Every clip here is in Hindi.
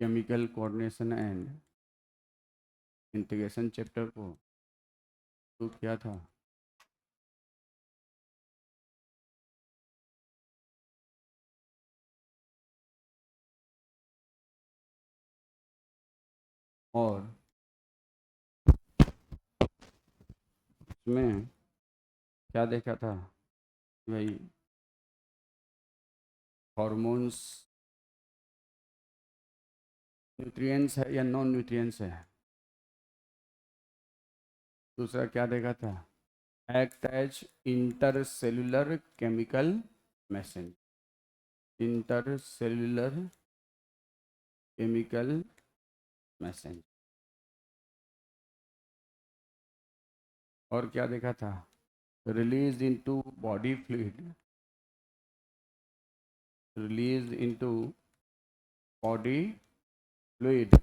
Chemical coordination and integration chapter को शुरू किया था। और उसमें क्या देखा था भाई, हॉर्मोन्स न्यूट्रिएंट्स है या नॉन न्यूट्रिएंट्स है। दूसरा क्या देखा था, act as intercellular chemical messenger, intercellular chemical messenger. और क्या देखा था, release into body fluid, release into body fluid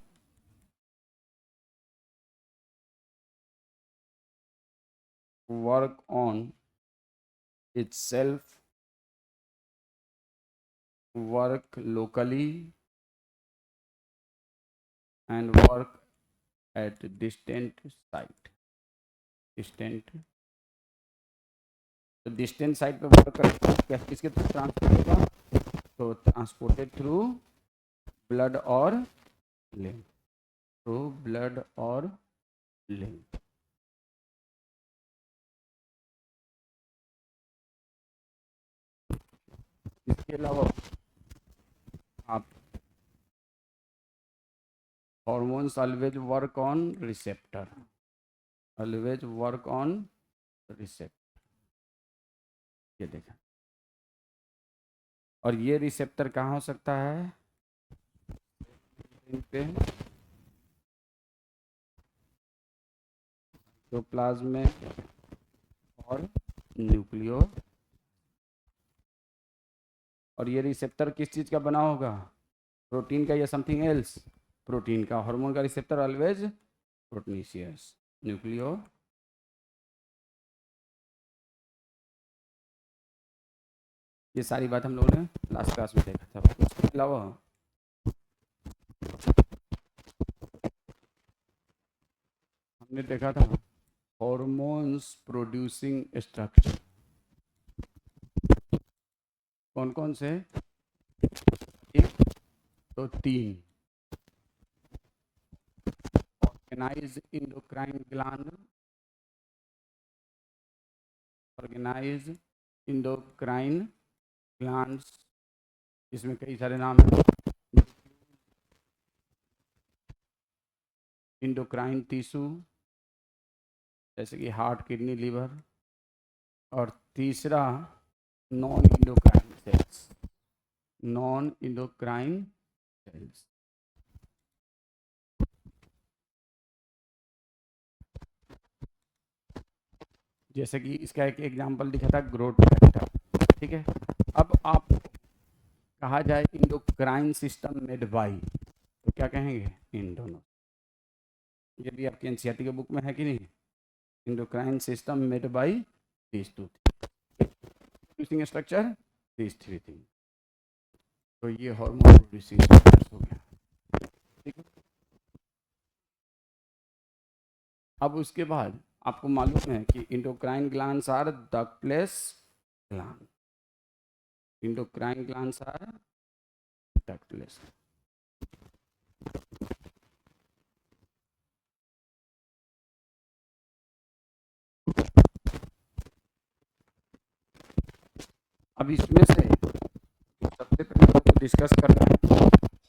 work on itself, work locally and work at distant site, distant, तो डिस्टेंट साइट पे वर्क करता है, किसके थ्रू ट्रांसपोर्ट होगा, तो ट्रांसपोर्टेड थ्रू ब्लड और लिम्फ, थ्रू ब्लड और लिम्फ। इसके अलावा आप hormones always work on receptor, always work on receptor, ये देखा। और ये रिसेप्टर कहाँ हो सकता है, पे तो प्लाज्म में और न्यूक्लियो। और ये रिसेप्टर किस चीज़ का बना होगा, प्रोटीन का या समथिंग एल्स, प्रोटीन का। हार्मोन का रिसेप्टर ऑलवेज प्रोटीनिशियस, न्यूक्लियो। ये सारी बात हम लोगों ने लास्ट क्लास में देखा था। उसके अलावा हमने देखा था हॉर्मोन्स प्रोड्यूसिंग स्ट्रक्चर, कौन कौन से, एक तो तीन, organize endocrine gland, organize endocrine glands, इसमें कई सारे नाम हैं, इंडोक्राइन टिश्यू जैसे कि हार्ट, किडनी, लीवर। और तीसरा non endocrine cells, non endocrine cells. जैसे कि इसका एक एग्जांपल दिखा था ग्रोथ फैक्टर, ठीक है। अब आप कहा जाए इंडोक्राइन सिस्टम मेड बाय, तो क्या कहेंगे, इंडोनो। ये भी आपकी एनसीईआरटी के बुक में है कि नहीं, endocrine system made by this two producing structure, this three thing. तो ये हार्मोन प्रोड्यूसिंग स्ट्रक्चर्स हो गया, ठीक है। अब उसके बाद आपको मालूम है कि endocrine glands are ductless gland, endocrine glands are ductless. अब इसमें से सबसे पहले तो डिस्कस करना है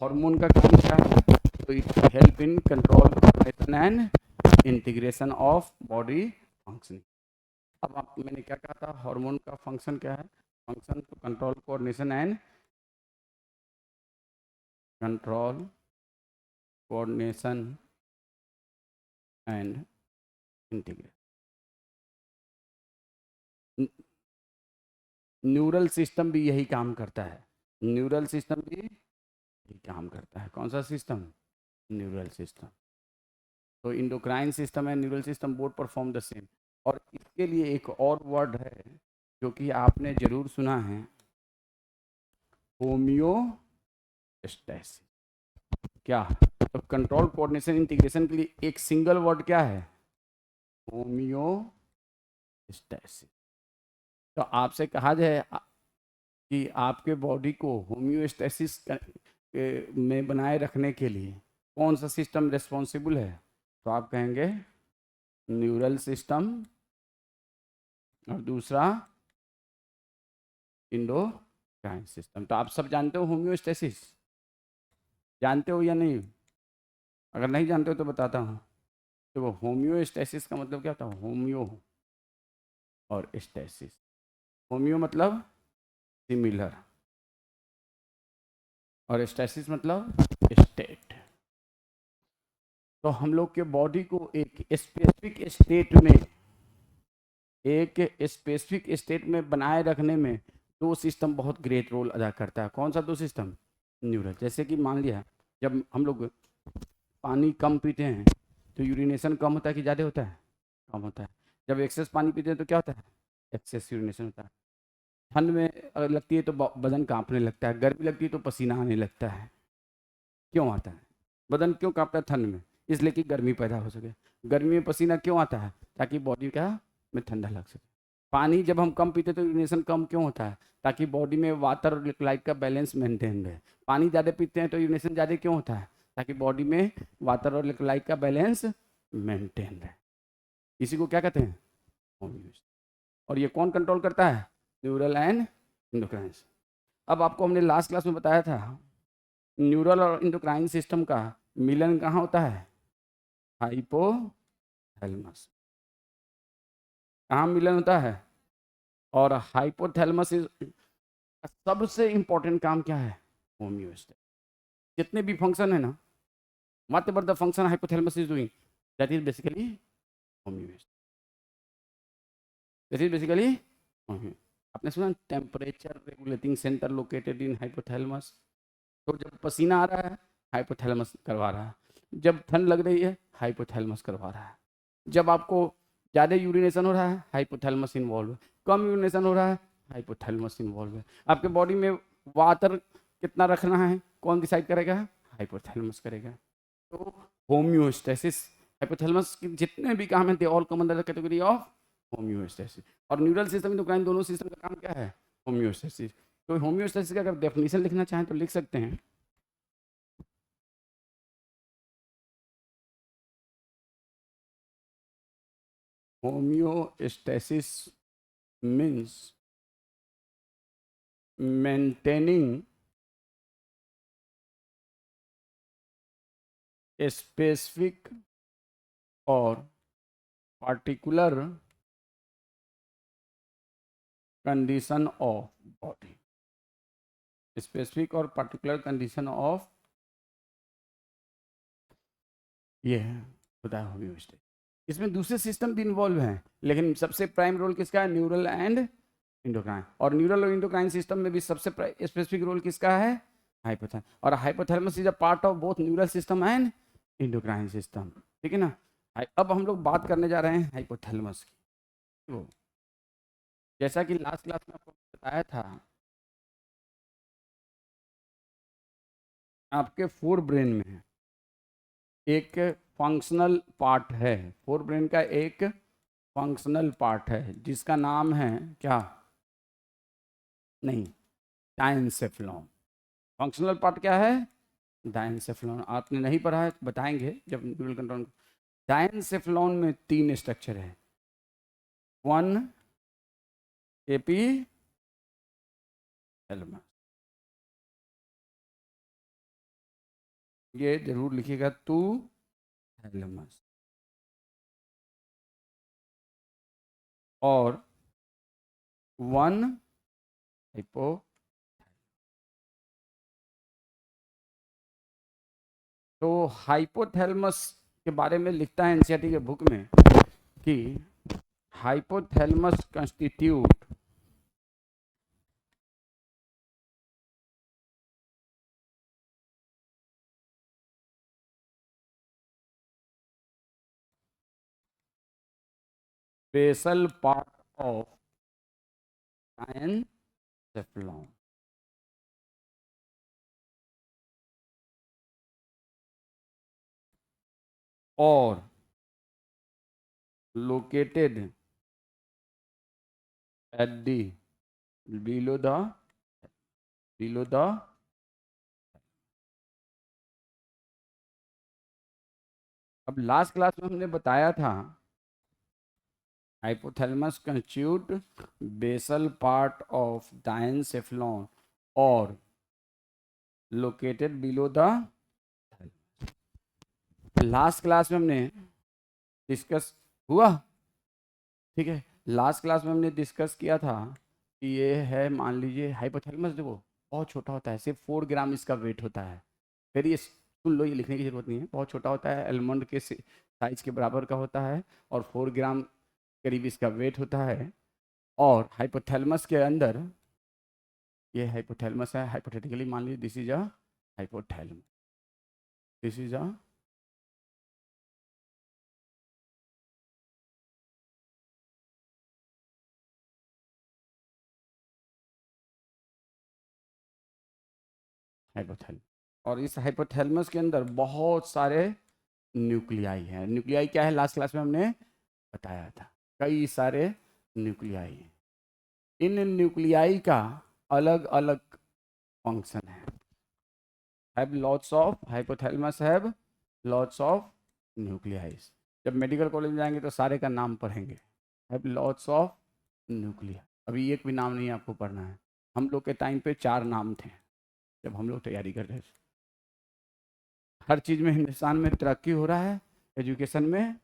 हार्मोन का काम क्या है, तो it help in control coordination and integration of body functioning. अब आप, मैंने क्या कहा था, हार्मोन का फंक्शन क्या है, function to control coordination and control coordination and integration. Neural system भी यही काम करता है, न्यूरल सिस्टम भी यही काम करता है। कौन सा सिस्टम, न्यूरल सिस्टम। तो endocrine system and neural system both perform the same. और इसके लिए एक और वर्ड है जो कि आपने जरूर सुना है, होम्योस्टैसिस, क्या? तो कंट्रोल कोऑर्डिनेशन इंटीग्रेशन के लिए एक सिंगल वर्ड क्या है? होम्योस्टैसिस। तो आपसे कहा जाए कि आपके बॉडी को होम्योस्टैसिस में बनाए रखने के लिए कौन सा सिस्टम रिस्पॉन्सिबल है, तो आप कहेंगे न्यूरल सिस्टम और दूसरा इंडोक्राइन सिस्टम। तो आप सब जानते हो होम्योस्टैसिस? जानते हो या नहीं? अगर नहीं जानते हो तो बताता हूँ। तो वो होम्योस्टैसिस का मतलब क्या होता है? होम्यो और स्टैसिस। होम्यो मतलब सिमिलर और स्टैसिस मतलब स्टेट। तो हम लोग के बॉडी को एक स्पेसिफिक स्टेट में बनाए रखने में दो सिस्टम बहुत ग्रेट रोल अदा करता है। कौन सा दो सिस्टम? न्यूरल। जैसे कि मान लिया जब हम लोग पानी कम पीते हैं तो यूरिनेशन कम होता है कि ज़्यादा होता है? कम होता है। जब एक्सेस पानी पीते हैं तो क्या होता है? एक्सेस यूरिनेशन होता है। ठंड में अगर लगती है तो बदन कांपने लगता है, गर्मी लगती है तो पसीना आने लगता है। क्यों आता है? बदन क्यों कांपता है ठंड में? इसलिए कि गर्मी पैदा हो सके। गर्मी में पसीना क्यों आता है? ताकि बॉडी का में ठंडा लग सके। पानी जब हम कम पीते तो यूरिनेशन कम क्यों होता है? ताकि बॉडी में वाटर और इलेक्ट्रोलाइट का बैलेंस मेंटेन रहे। पानी ज़्यादा पीते हैं तो यूरिनेशन ज़्यादा क्यों होता है? ताकि बॉडी में वाटर और इलेक्ट्रोलाइट का बैलेंस मेंटेन रहे। इसी को क्या कहते हैं? होम्योस्टैसिस। और ये कौन कंट्रोल करता है? Neural and endocrine. अब आपको हमने लास्ट क्लास में बताया था न्यूरल और इंडोक्राइन सिस्टम का मिलन कहाँ होता है? हाइपोथैलेमस। कहाँ मिलन होता है? और हाइपोथैलेमस सबसे इंपॉर्टेंट काम क्या है? होम्योस्टैसिस। जितने भी फंक्शन है ना, what ever the function hypothalamus is doing, that is basically homeostasis. That is basically homeostasis. आपने सुना temperature regulating centre located in hypothalamus. तो जब पसीना आ रहा है हाइपोथैलेमस करवा रहा है, जब ठंड लग रही है हाइपोथैलेमस करवा रहा है, जब आपको ज़्यादा यूरिनेशन हो रहा है हाइपोथैलेमस इन्वॉल्व है, कम यूरिनेशन हो रहा है हाइपोथैलेमस इन्वॉल्व है। आपके बॉडी में वाटर कितना रखना है कौन डिसाइड करेगा? हाइपोथैलेमस करेगा। तो होम्योस्टैसिस, हाइपोथैलेमस के जितने भी काम है they all come under the category of homeostasis. और न्यूरल सिस्टम इंडोक्राइन दोनों सिस्टम का काम क्या है? होम्योस्टैसिस। तो होम्योस्टैसिस का अगर डेफिनेशन लिखना चाहें तो लिख सकते हैं। Homeostasis means maintaining a specific or particular condition of body, specific और particular condition of, ये है होता है होम्योस्टैसिस। इसमें दूसरे सिस्टम भी इन्वॉल्व हैं लेकिन सबसे प्राइम रोल किसका है? Neural and endocrine. और न्यूरल और इंडोक्राइन सिस्टम में भी सबसे स्पेसिफिक रोल किसका है? हाइपोथैलेमस। और hypothalamus is a part of both neural system and endocrine system. ठीक है ना? अब हम लोग बात करने जा रहे हैं हाइपोथैलेमस की। तो जैसा कि लास्ट क्लास में आपको बताया था, आपके फोर ब्रेन में एक फंक्शनल पार्ट है, फोर ब्रेन का एक फंक्शनल पार्ट है जिसका नाम है क्या? नहीं, डायनसेफलॉन। फंक्शनल पार्ट क्या है? डायनसेफलॉन। आपने नहीं पढ़ा है, बताएंगे जब न्यूरल कंट्रोल। डायनसेफलॉन में तीन स्ट्रक्चर है, वन एपी थैलेमस, ये जरूर लिखिएगा, टू थैलेमस, और वन हाइपो। तो हाइपोथैलेमस के बारे में लिखता है एनसीईआरटी के बुक में कि hypothalamus constitute basal part of diencephalon. और located at the below the अब लास्ट क्लास में हमने बताया था hypothalamus constitute basal part of diencephalon और located below the last class में हमने डिस्कस हुआ, ठीक है। लास्ट क्लास में हमने डिस्कस किया था कि ये है, मान लीजिए हाइपोथैलेमस, देखो बहुत छोटा होता है, सिर्फ 4 ग्राम इसका वेट होता है। फिर ये सुन लो, ये लिखने की जरूरत नहीं है, बहुत छोटा होता है, एलमंड के साइज के बराबर का होता है और 4 ग्राम करीब इसका वेट होता है। और हाइपोथैलेमस के अंदर ये हाइपोथैलेमस है, हाइपोथेटिकली मान लीजिए this is a hypothalamus, this is a hypothalamus. और इस हाइपोथैलेमस के अंदर बहुत सारे न्यूक्लियाई हैं। न्यूक्लियाई क्या है, लास्ट क्लास में हमने बताया था, कई सारे न्यूक्लियाई हैं। इन न्यूक्लियाई का अलग अलग फंक्शन है। Have lots of hypothalamus have lots of nuclei. जब मेडिकल कॉलेज में जाएंगे तो सारे का नाम पढ़ेंगे, हैव लॉट्स ऑफ न्यूक्लिया। अभी एक भी नाम नहीं आपको पढ़ना है। हम लोग के टाइम पे 4 नाम थे जब हम लोग तैयारी कर रहे थे। हर चीज़ में हिंदुस्तान में तरक्की हो रहा है, एजुकेशन में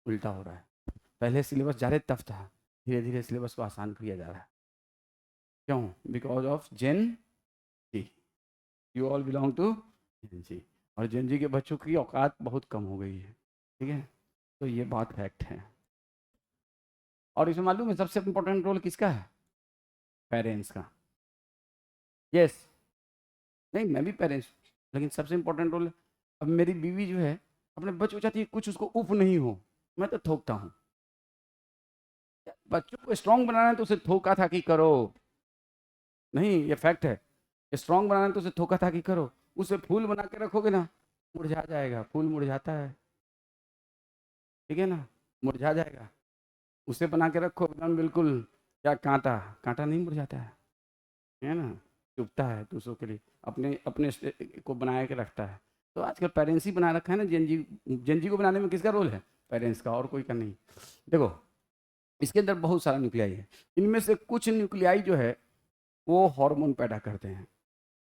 उल्टा हो रहा है। पहले सिलेबस ज़्यादा टफ था, धीरे धीरे सिलेबस को आसान किया जा रहा है। क्यों? Because of Gen Z. You all belong to Gen Z, और जेन जी के बच्चों की औकात बहुत कम हो गई है, ठीक है। तो ये बात फैक्ट है। और इसमें मालूम है सबसे इम्पोर्टेंट रोल किसका है? पेरेंट्स का। यस, नहीं मैं भी पेरेंट्स, लेकिन सबसे इम्पोर्टेंट रोल, अब मेरी बीवी जो है अपने बच्चों को चाहती है कुछ उसको उफ नहीं हो, मैं तो थोकता हूँ। बच्चों को स्ट्रांग बनाना है तो उसे थोका था कि करो, नहीं ये फैक्ट है। स्ट्रांग बनाना है तो उसे थोका था कि करो। उसे फूल बना के रखोगे ना, मुरझा जाएगा, फूल मुरझाता है, ठीक है ना, मुरझा जाएगा। उसे बना के रखो एकदम बिल्कुल, क्या कांटा, कांटा नहीं मुरझाता है ना, चुभता है दूसरों के लिए, अपने अपने को बना के रखता है। तो आजकल पेरेंट्स ही बना रखा है ना, जेनजी को बनाने में किसका रोल है? पेरेंट्स का, और कोई का नहीं। देखो इसके अंदर बहुत सारा न्यूक्लियाई है, इनमें से कुछ न्यूक्लियाई जो है वो हार्मोन पैदा करते हैं।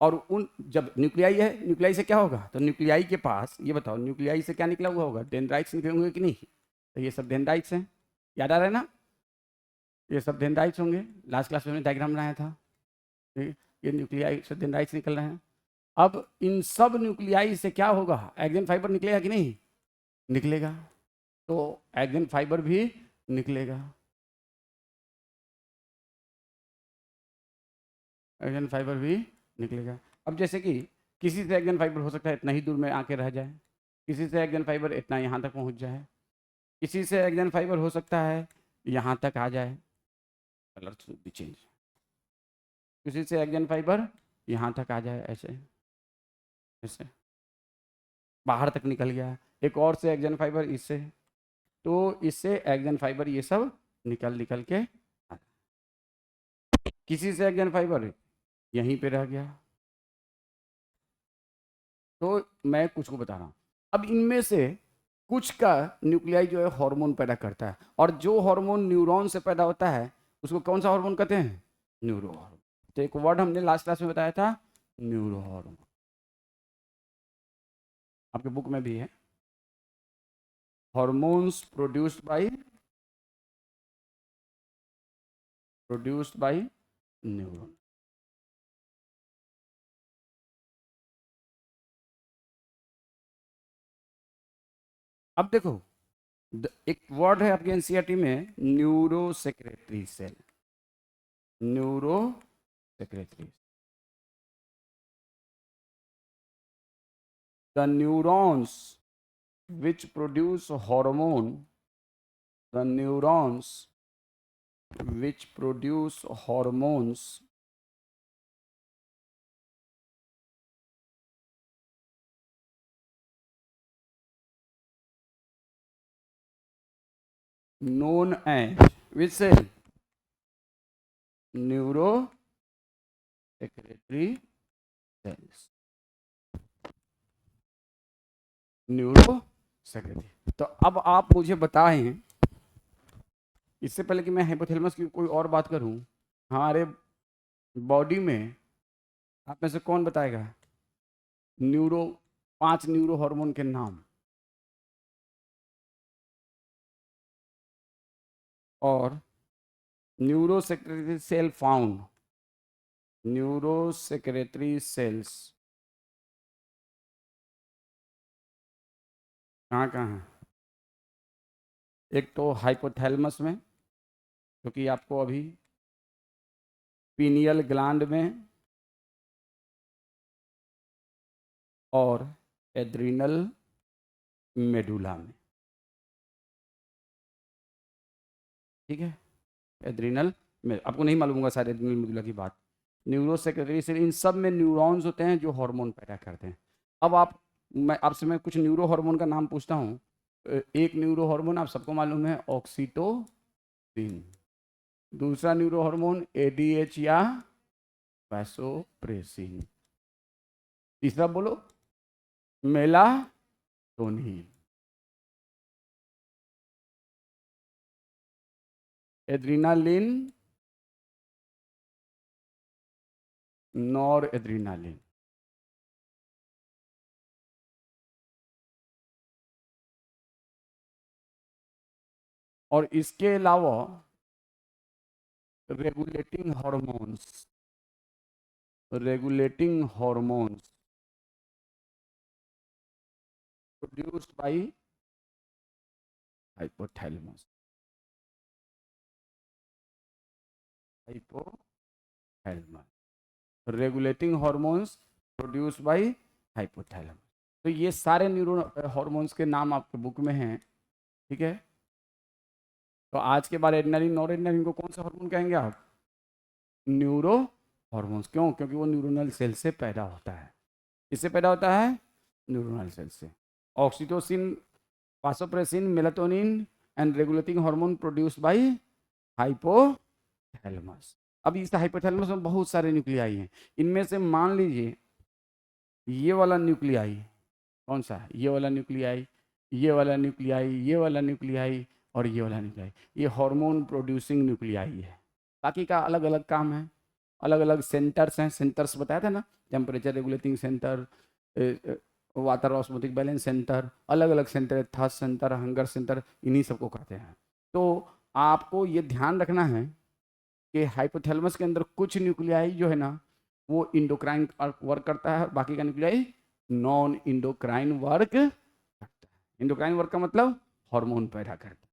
और उन जब न्यूक्लियाई है, न्यूक्लियाई से क्या होगा, तो न्यूक्लियाई के पास, ये बताओ न्यूक्लियाई से क्या निकला हुआ होगा? डेंड्राइट्स निकले होंगे कि नहीं? तो ये सब डेंड्राइट्स हैं, याद आ रहा है ना, ये सब डेंड्राइट्स होंगे। लास्ट क्लास में हमने डायग्राम बनाया था, ये न्यूक्लियाई से डेंड्राइट्स निकल रहे हैं। अब इन सब न्यूक्लियाई से क्या होगा? एक्जन फाइबर निकलेगा कि नहीं? निकलेगा। तो एक्जन फाइबर भी निकलेगा, एक्जन फाइबर भी निकलेगा। अब जैसे कि किसी से एक्जन फाइबर हो सकता है इतना ही दूर में आके रह जाए, किसी से एक्जन फाइबर इतना यहाँ तक पहुँच जाए, किसी से एक्जन फाइबर हो सकता है यहाँ तक आ जाए, कलर भी चेंज, किसी से एक्जन फाइबर यहाँ तक आ जाए, ऐसे ऐसे बाहर तक निकल गया। एक और से एक्जन फाइबर इससे, तो इससे एक्जन फाइबर ये सब निकल निकल के किसी से एक्जन फाइबर यहीं पे रह गया। तो मैं कुछ को बता रहा हूँ। अब इनमें से कुछ का न्यूक्लियाई जो है हार्मोन पैदा करता है, और जो हार्मोन न्यूरॉन से पैदा होता है उसको कौन सा हार्मोन कहते हैं? Neuro hormone. तो एक वर्ड हमने लास्ट क्लास में बताया था, न्यूरो हार्मोन, आपके बुक में भी है, हार्मोन्स प्रोड्यूस्ड बाय न्यूरॉन। अब देखो एक वर्ड है आपके एनसीईआरटी में, neuro secretory cell, neuro secretory. The neurons which produce hormone, the neurons which produce hormones known as which cell? Neuro secretory cells, neuro secretory. तो अब आप मुझे बताएं, इससे पहले कि मैं हाइपोथैलेमस की कोई और बात करूं, हमारे बॉडी में आप में से कौन बताएगा न्यूरो 5 न्यूरो हार्मोन के नाम? और neuro secretory cell found, neuro secretory cells कहाँ कहाँ है? एक तो हाइपोथैलेमस में, क्योंकि आपको अभी पीनियल ग्लैंड में, और एड्रिनल मेडुला में। ठीक है, एड्रिनल में आपको नहीं मालूम होगा शायद एड्रिनल मेडुला की बात। न्यूरो सेक्रेटरी सेल, इन सब में न्यूरॉन्स होते हैं जो हार्मोन पैदा करते हैं। अब मैं आपसे कुछ न्यूरो हार्मोन का नाम पूछता हूँ। एक न्यूरो हार्मोन आप सबको मालूम है, ऑक्सीटोसिन। दूसरा न्यूरो हार्मोन एडीएच या वैसोप्रेसिन। तीसरा बोलो, मेलाटोनिन। Adrenaline, nor adrenaline. और इसके अलावा regulating hormones, regulating hormones produced by hypothalamus, hypothalamus, regulating hormones produced by hypothalamus. तो ये सारे न्यूरो हार्मोन्स के नाम आपके बुक में हैं। ठीक है, तो आज के बाद एड्रेनालिन नॉर एड्रेनालिन को कौन सा हार्मोन कहेंगे आप? Neuro hormones. क्यों? क्योंकि वो न्यूरोनल सेल से पैदा होता है। किससे पैदा होता है? न्यूरोनल सेल से। Oxytocin, vasopressin, melatonin and regulating hormone produced bye hypothalamus. अब इस हाइपोथैलेमस में बहुत सारे न्यूक्लियाई हैं। इनमें से मान लीजिए ये वाला न्यूक्लियाई कौन सा है? ये वाला न्यूक्लियाई, ये वाला न्यूक्लियाई, ये वाला न्यूक्लियाई और ये वाला न्यूक्लियाई, ये हार्मोन प्रोड्यूसिंग न्यूक्लियाई है। बाकी का अलग अलग काम है, अलग अलग सेंटर्स हैं। सेंटर्स बताया था ना, temperature regulating centre, water osmotic balance centre, अलग अलग centre, thirst centre, hunger centre, इन्हीं सबको कहते हैं। तो आपको ये ध्यान रखना है कि हाइपोथैलेमस के अंदर कुछ न्यूक्लियाई जो है ना वो इंडोक्राइन वर्क करता है, और बाकी का न्यूक्लियाई नॉन इंडोक्राइन वर्क करता है। इंडोक्राइन वर्क का मतलब हार्मोन पैदा करता है।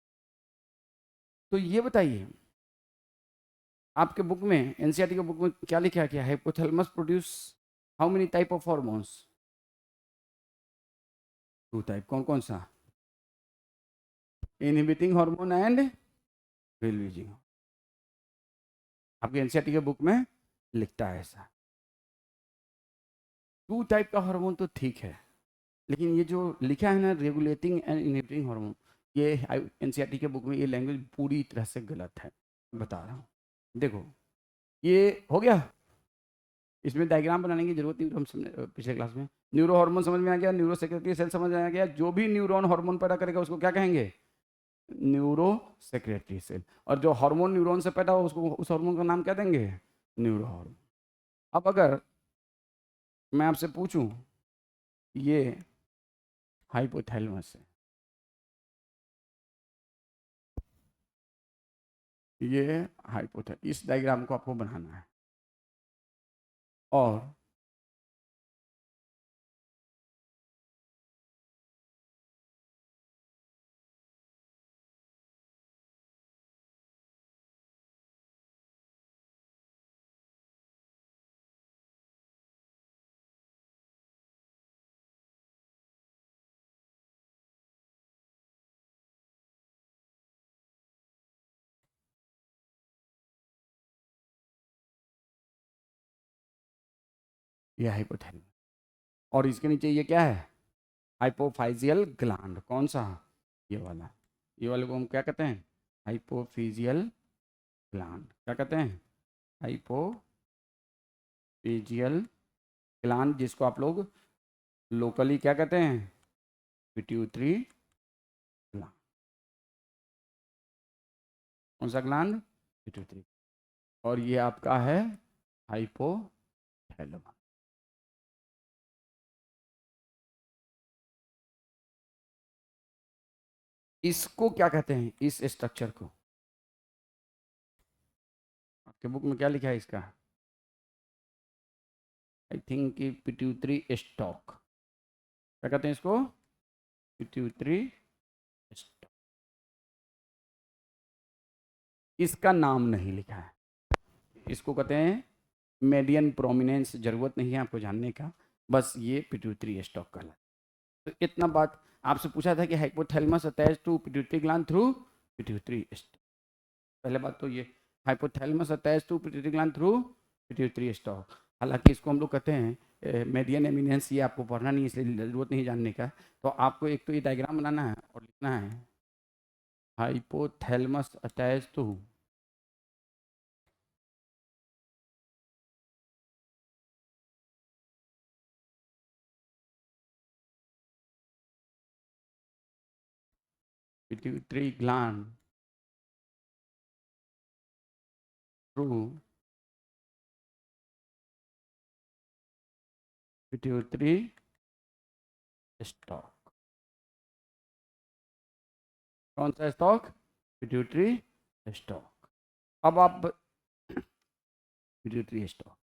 तो ये बताइए, आपके बुक में, एनसीईआरटी के बुक में क्या लिखा है? Hypothalamus produce how many type of hormones? 2 type. कौन कौन सा? Inhibiting hormone and releasing. आपके एनसीईआरटी के बुक में लिखता है ऐसा। 2 टाइप का हार्मोन तो ठीक है, लेकिन ये जो लिखा है ना रेगुलेटिंग एंड इनहिबिटिंग हार्मोन, ये एनसीईआरटी के बुक में ये लैंग्वेज पूरी तरह से गलत है। बता रहा हूँ, देखो ये हो गया। इसमें डायग्राम बनाने की जरूरत नहीं, तो हम समझ पिछले क्लास में। न्यूरो हार्मोन समझ में आ गया, न्यूरो सेक्रेटरी सेल समझ में आ गया। जो भी न्यूरॉन हार्मोन पैदा करेगा उसको क्या कहेंगे? Neuro secretory cell. और जो हार्मोन न्यूरॉन से पैदा हो उसको, उस हार्मोन का नाम क्या देंगे? Neuro hormone. अब अगर मैं आपसे पूछूं, ये हाइपोथैलेमस है, ये हाइपोथैलेमस, इस डायग्राम को आपको बनाना है। और ये हाइपोथैलेमस, और इसके नीचे ये क्या है? Hypophyseal gland. कौन सा? ये वाला। ये वाले को हम क्या कहते हैं? हाइपोफिजियल ग्लैंड, क्या कहते हैं? हाइपोफिजियल ग्लैंड, जिसको आप लोग लोकली क्या कहते हैं? Pituitary gland. कौन सा ग्लैंड? पिट्यूटरी। और ये आपका है हाइपोथैलेमस। इसको क्या कहते हैं, इस स्ट्रक्चर को? आपके बुक में क्या लिखा है इसका? आई थिंक कि पिट्यूटरी स्टॉक, क्या कहते हैं इसको? Pituitary stock. इसका नाम नहीं लिखा है, इसको कहते हैं मेडियन प्रोमिनेंस। जरूरत नहीं है आपको जानने का, बस ये पिट्यूटरी स्टॉक का। तो इतना बात आपसे पूछा था कि hypothalamus attach to pituitary gland through pituitary stalk. पहले बात तो ये, hypothalamus attach to pituitary gland through pituitary stalk. हालांकि इसको हम लोग कहते हैं मेडियन एमिनेंस, ये आपको पढ़ना नहीं, इसलिए ज़रूरत नहीं जानने का। तो आपको एक तो ये डायग्राम बनाना है और लिखना है hypothalamus attach to pituitary gland through pituitary stalk. कौन सा स्टॉक? Pituitary stock. अब आप पिट्यूटरी स्टॉक,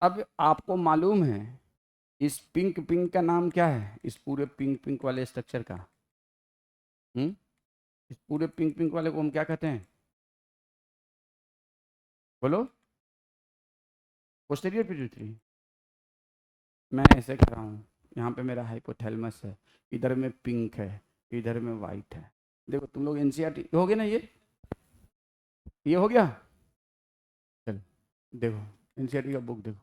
अब आपको मालूम है इस पिंक पिंक का नाम क्या है? इस पूरे पिंक पिंक वाले स्ट्रक्चर का इस पूरे पिंक पिंक वाले को हम क्या कहते हैं? बोलो। Posterior pituitary. मैं ऐसे कर रहा हूँ, यहाँ पे मेरा हाइपोथैलेमस है, इधर में पिंक है, इधर में वाइट है। देखो तुम लोग एनसीईआरटी हो गया ना, ये हो गया। चल देखो एनसीईआरटी का बुक देखो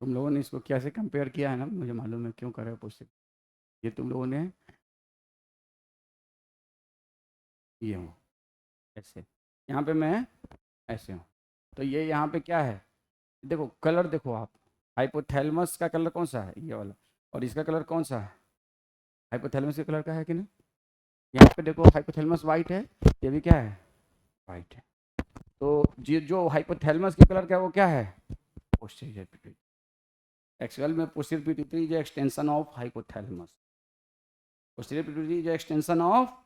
तुम लोगों ने इसको कैसे कंपेयर किया है ना, मुझे मालूम है क्यों कर रहे हो पोस्टर। ये तुम लोगों ने ये हूँ ऐसे, यहाँ पे मैं ऐसे हूँ, तो ये यहाँ पे क्या है? देखो कलर देखो आप, हाइपोथैलेमस का कलर कौन सा है? ये वाला। और इसका कलर कौन सा है? हाइपोथैलेमस के कलर का है कि नहीं? यहाँ पे देखो हाइपोथैलेमस वाइट है, ये भी क्या है? वाइट है। तो जो हाइपोथैलेमस के कलर का है वो क्या है? Posterior pituitary. एक्चुअल में posterior pituitary is extension of hypothalamus. Posterior pituitary is extension of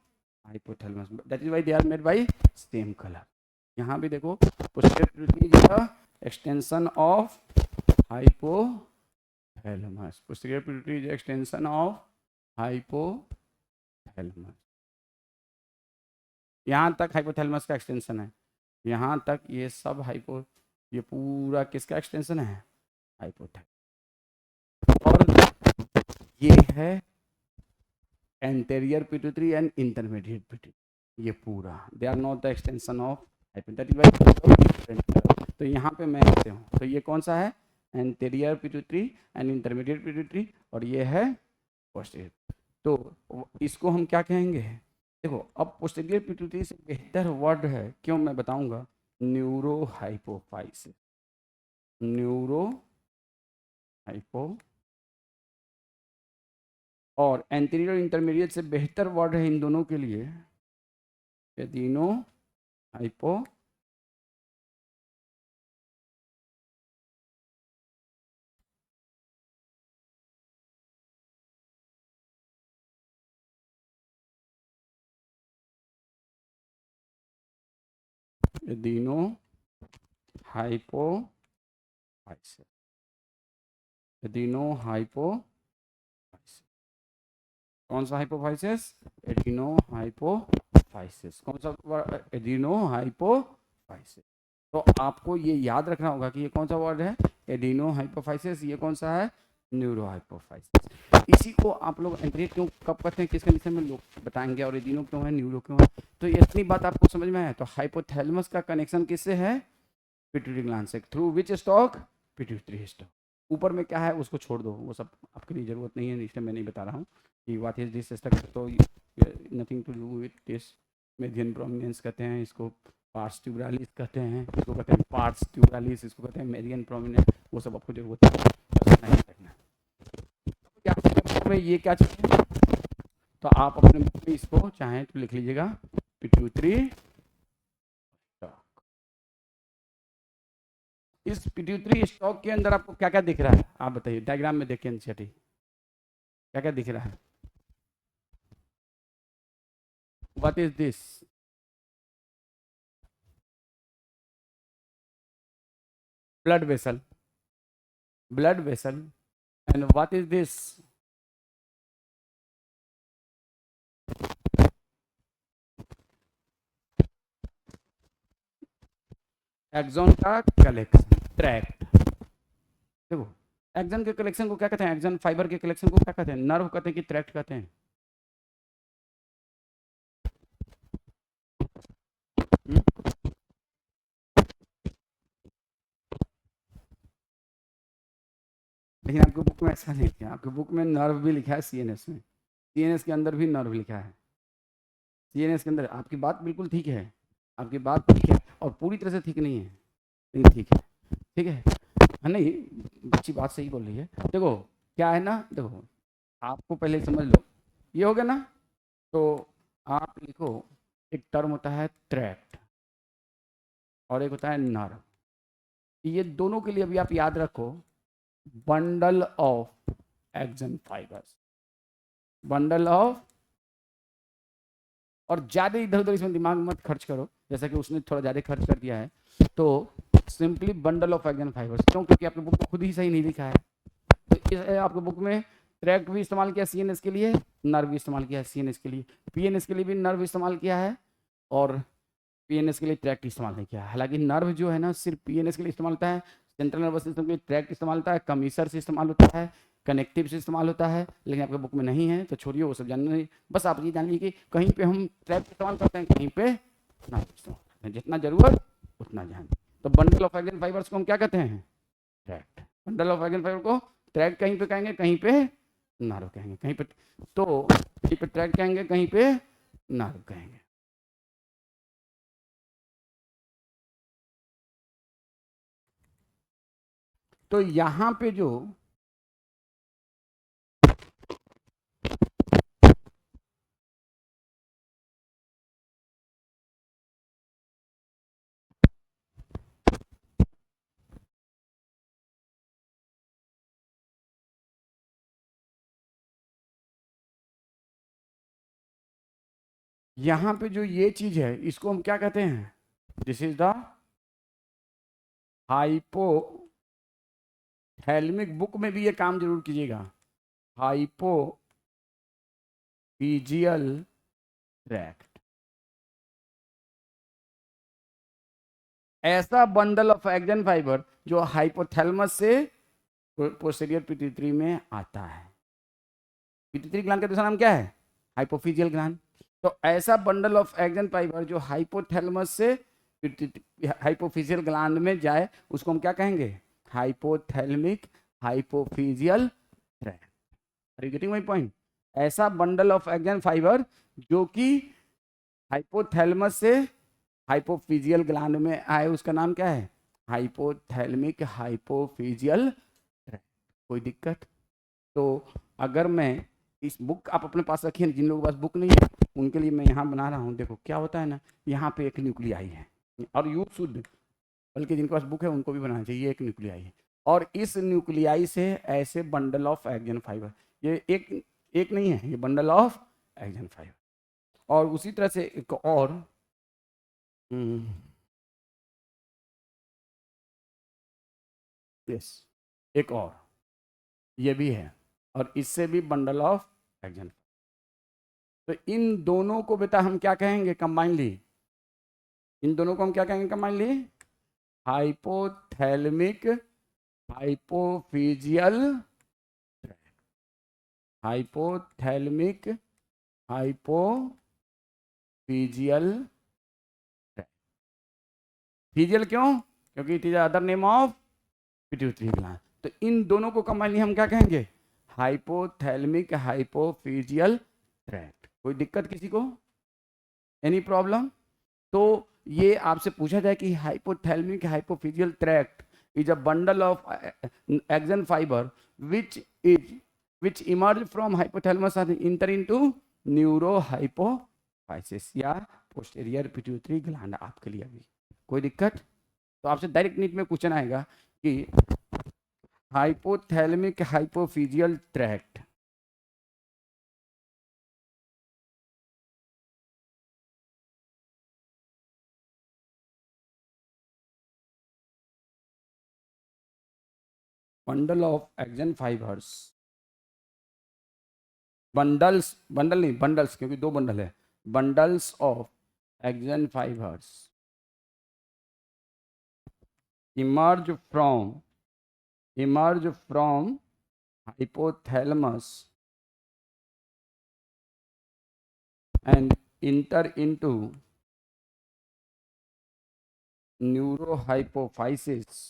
hypothalamus, that is why they are made by same colour. यहाँ भी देखो posterior pituitary is extension of hypothalamus. Posterior pituitary is extension of hypothalamus. यहाँ तक हाइपोथैलेमस का एक्सटेंशन है, यहाँ तक ये सब ये पूरा किसका एक्सटेंशन है? हाइपोथैलेमस। और ये है anterior pituitary and intermediate pituitary, ये पूरा they are not the extension of hypothalamus. तो यहाँ पे मैं ऐसे हूँ, तो ये कौन सा है? Anterior pituitary and intermediate pituitary, और ये है पोस्टीरियर। तो इसको हम क्या कहेंगे? देखो अब पोस्टीरियर पिट्यूटरी से बेहतर वर्ड है, क्यों मैं बताऊंगा, न्यूरो हाइपोफाइसिस। न्यूरो हाइपो, और एंटीरियर इंटरमीडिएट से बेहतर वर्ड है इन दोनों के लिए adeno hypo adeno hypophysis. Adeno hypophysis. कौन सा हाइपोफाइसिस? Adeno hypophysis. कौन सा? Adeno hypophysis. तो आपको ये याद रखना होगा कि ये कौन सा वर्ड है? Adeno hypophysis. ये कौन सा है? Neuro hypophysis. इसी को आप लोग एंट्री क्यों कब करते हैं, किस कंडीशन में, लोग बताएंगे। और एडिनो क्यों है, न्यूरो क्यों है। तो इतनी बात आपको समझ में आया। तो हाइपोथैलेमस का कनेक्शन किससे है? पिट्यूटरी ग्लैंड से through which stock, pituitary stock. ऊपर में क्या है उसको छोड़ दो, वो सब आपके लिए ज़रूरत नहीं है, इसलिए मैं नहीं बता रहा हूँ कि व्हाट इज दिस स्ट्रक्चर। तो nothing to do with this. Median prominence कहते हैं इसको, पार्ट्स ट्यूबरालिस कहते हैं इसको, कहते हैं पार्ट्स ट्यूबरालिस, इसको कहते हैं मेडियन प्रोमिनेंस, वो सब आपको जरूरत है। क्या बुक में ये क्या चाहिए, तो आप अपने बुक में इसको चाहें तो लिख लीजिएगा पिट्यूटरी। इस पिट्यूटरी स्टॉक के अंदर आपको क्या क्या दिख रहा है, आप बताइए, डायग्राम में देखिए एनसीईआरटी क्या क्या दिख रहा है। What is this, blood vessel, blood vessel, and what is this, axon का कलेक्शन ट्रैक्ट। देखो एक्सॉन के कलेक्शन को क्या कहते हैं, एक्सॉन फाइबर के कलेक्शन को क्या कहते हैं, नर्व कहते हैं कि ट्रैक्ट कहते हैं? लेकिन आपकी बुक में ऐसा नहीं लिखा है, आपकी बुक में नर्व भी लिखा है सीएनएस में, सीएनएस के अंदर भी नर्व लिखा है, सीएनएस के अंदर। आपकी बात बिल्कुल ठीक है, आपकी बात ठीक है और पूरी तरह से ठीक नहीं है, लेकिन ठीक है, ठीक है नहीं, अच्छी बात सही बोल रही है। देखो क्या है ना, देखो आपको पहले समझ लो, ये हो गया ना, तो आप लिखो एक टर्म होता है ट्रैक्ट और एक होता है नर्व। ये दोनों के लिए अभी आप याद रखो bundle of action fibres, bundle of, और ज़्यादा इधर उधर इसमें दिमाग मत खर्च करो, जैसा कि उसने थोड़ा ज़्यादा खर्च कर दिया है, तो simply bundle of action fibres. क्यों? क्योंकि आपके बुक में खुद ही सही नहीं लिखा है। तो इस आपके बुक में ट्रैक्ट भी इस्तेमाल किया सीएनएस के लिए, नर्व भी इस्तेमाल किया है सीएनएस के लिए, पीएनएस के लिए भी नर्व इस्तेमाल किया है और पीएनएस के लिए ट्रैक्ट इस्तेमाल नहीं किया है। हालांकि नर्व जो है ना सिर्फ पीएनएस के लिए इस्तेमाल होता है, सेंट्रल नर्वस सिस्टम के लिए ट्रैक्ट इस्तेमाल होता है, कमीसर से इस्तेमाल होता है, कनेक्टिव से इस्तेमाल होता है, लेकिन आपके बुक में नहीं है तो छोड़िए वो सब जानना नहीं। बस आप ये जान लीजिए कि कहीं पे हम ट्रैक्ट इस्तेमाल करते हैं, कहीं पे नर्व इस्तेमाल करते हैं, जितना जरूरत उतना जान। तो बंडल ऑफ एक्सन फाइबर्स को हम क्या कहते हैं, tract. Bundle of axon fibre को ट्रैक्ट कहीं पे कहेंगे, कहीं पे नर्व कहेंगे, कहीं पे तो कहीं पे ट्रैक्ट कहेंगे, कहीं पे नर्व कहेंगे। तो यहां पे जो यहाँ पे जो ये चीज है इसको हम क्या कहते हैं, this is the hypothalamic. Book में भी ये काम जरूर कीजिएगा, हाइपोफिजियल ट्रैक्ट। ऐसा बंडल ऑफ एक्सन फाइबर जो हाइपोथैलेमस से पोस्टीरियर पिट्यूटरी में आता है। पिट्यूटरी ग्लैंड का दूसरा नाम क्या है, हाइपोफिजियल ग्लैंड। तो ऐसा बंडल ऑफ एक्सन फाइबर जो हाइपोथैलेमस से हाइपोफिजियल ग्लैंड में जाए उसको हम क्या कहेंगे, hypothalamic hypophysial tract. Are you getting my point? ऐसा बंडल ऑफ एक्सन फाइबर जो कि हाइपोथैलेमस से हाइपोफिजियल ग्लैंड में आए उसका नाम क्या है, हाइपोथैलेमिक हाइपोफिजियल ट्रैक्ट। कोई दिक्कत? तो अगर मैं इस बुक आप अपने पास रखिए, जिन लोगों के पास बुक नहीं है उनके लिए मैं यहाँ बना रहा हूँ। देखो क्या होता है ना, यहाँ पे एक न्यूक्लियाई है, और यू शुद्ध, बल्कि जिनके पास बुक है उनको भी बनाना चाहिए, एक न्यूक्लियाई है और इस न्यूक्लियाई से ऐसे बंडल ऑफ एक्सन फाइबर, ये एक नहीं है, ये बंडल ऑफ एक्सन फाइबर। और उसी तरह से एक और यस, एक और ये भी है और इससे भी बंडल ऑफ एक्सन। तो इन दोनों को बेटा हम क्या कहेंगे कंबाइनली, इन दोनों को हम क्या कहेंगे combinedly, hypothalamic hypophysial tract. Hypothalamic hypophysial tract. Physial क्यों? क्योंकि it is other name of pituitary gland. तो इन दोनों को कंबाइनली हम क्या कहेंगे? Hypothalamic hypophysial tract. कोई दिक्कत किसी को? Any problem? तो ये आपसे पूछा जाए कि hypothalamic hypophysial tract is a bundle of axon fibre which emerge from hypothalamus and enter into neurohypophysis या पोस्टेरियर पिट्यूटरी ग्लैंड। आपके लिए अभी कोई दिक्कत? तो आपसे डायरेक्ट नीट में क्वेश्चन आएगा कि hypothalamic hypophysial tract bundle of action fibres, bundles, bundle नहीं बंडल्स, क्योंकि दो बंडल है, bundles of action fibres emerge from hypothalamus and enter into neurohypophysis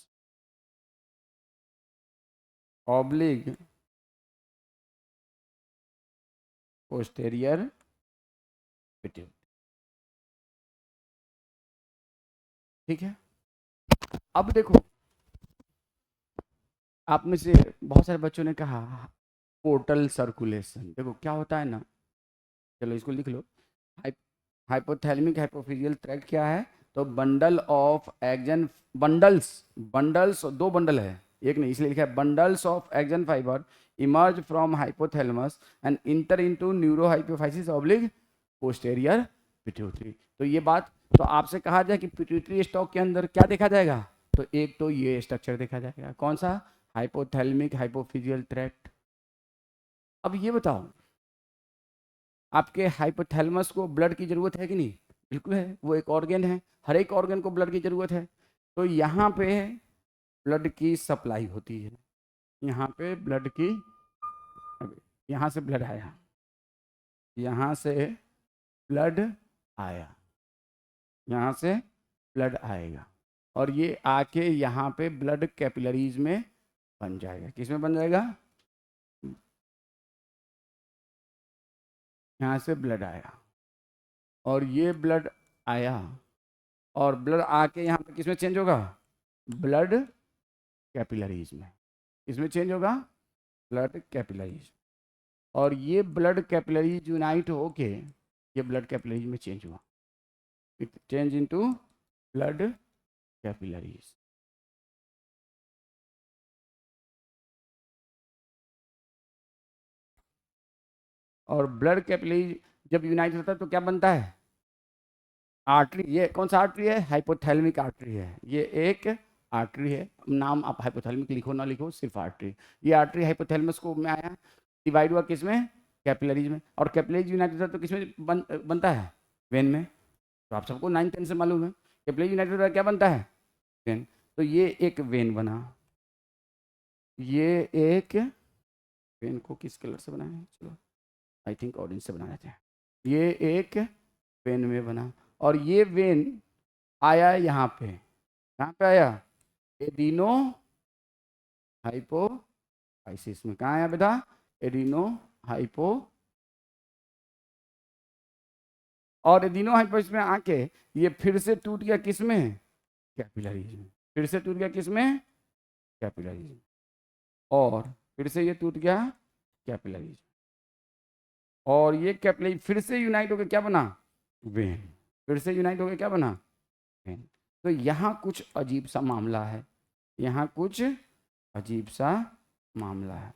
oblique posterior pituitary। ठीक है, अब देखो, आप में से बहुत सारे बच्चों ने कहा पोर्टल सर्कुलेशन। देखो क्या होता है ना, चलो इसको लिख लो। हाइपोथैलेमिक हाइपोफिजियल ट्रैक्ट क्या है? तो बंडल ऑफ एक्सन, बंडल्स दो बंडल है, एक नहीं, इसलिए लिखा है bundles of axon fibre emerge from hypothalamus and inter into neurohypophysis oblique posterior pituitary. तो ये बात, तो आपसे कहा जाए कि पिट्यूटरी स्टॉक के अंदर क्या देखा जाएगा? तो एक तो ये स्ट्रक्चर देखा जाएगा, कौन सा? Hypothalamic hypophysial tract. अब ये बताओ, आपके हाइपोथैलेमस को ब्लड की जरूरत है कि नहीं? बिल्कुल है, वो एक ऑर्गन है, हर एक ऑर्गन को ब्लड की जरूरत है। तो यहाँ पे ब्लड की सप्लाई होती है, यहाँ पे ब्लड की, यहाँ से ब्लड आया, यहाँ से ब्लड आया, यहाँ से ब्लड आएगा और ये आके यहाँ पे ब्लड कैपिलरीज में बन जाएगा। किस में बन जाएगा? यहाँ से ब्लड आया और ये ब्लड आया और ब्लड आके यहाँ पे किस में चेंज होगा? ब्लड कैपिलरीज में। इसमें चेंज होगा ब्लड कैपिलरीज, और ये ब्लड कैपिलरीज यूनाइट होके ये ब्लड कैपिलरीज में चेंज हुआ, it change into blood capillaries. और ब्लड कैपिलरीज जब यूनाइट होता है तो क्या बनता है? आर्टरी। ये कौन सा आर्टरी है? हाइपोथैलेमिक आर्टरी है। ये एक आर्टरी है, नाम आप हाइपोथैलेमिक लिखो ना लिखो, सिर्फ आर्टरी। ये आर्टरी हाइपोथैलेमस को में आया, डिवाइड हुआ किस में? कैपिलरीज में। और कैपिलरीज यूनाइट होता है तो किस में बनता है? वेन में। तो आप सबको 9-10 से मालूम है, कैपिलरीज यूनाइट होता है क्या बनता है? वेन। तो ये एक वेन बना, ये एक वेन को किस कलर से बनाया है? चलो आई थिंक ऑरेंज से बनाया था। ये एक वेन में बना और ये वेन आया यहाँ पे, कहाँ पे आया? एडिनो हाइपोफाइसिस में। कहाँ आया बेटा? Adeno hypo. और एडिनो हाइपोफाइसिस में आके ये फिर से टूट गया किस में? कैपिलरीज में। फिर से टूट गया किस में? कैपिलरीज में। और फिर से ये टूट गया कैपिलरीज, और ये कैपिलरी फिर से यूनाइट होकर क्या बना? वेन। फिर से यूनाइट होकर क्या बना? वेन। तो यहाँ कुछ अजीब सा मामला है, यहाँ कुछ अजीब सा मामला है।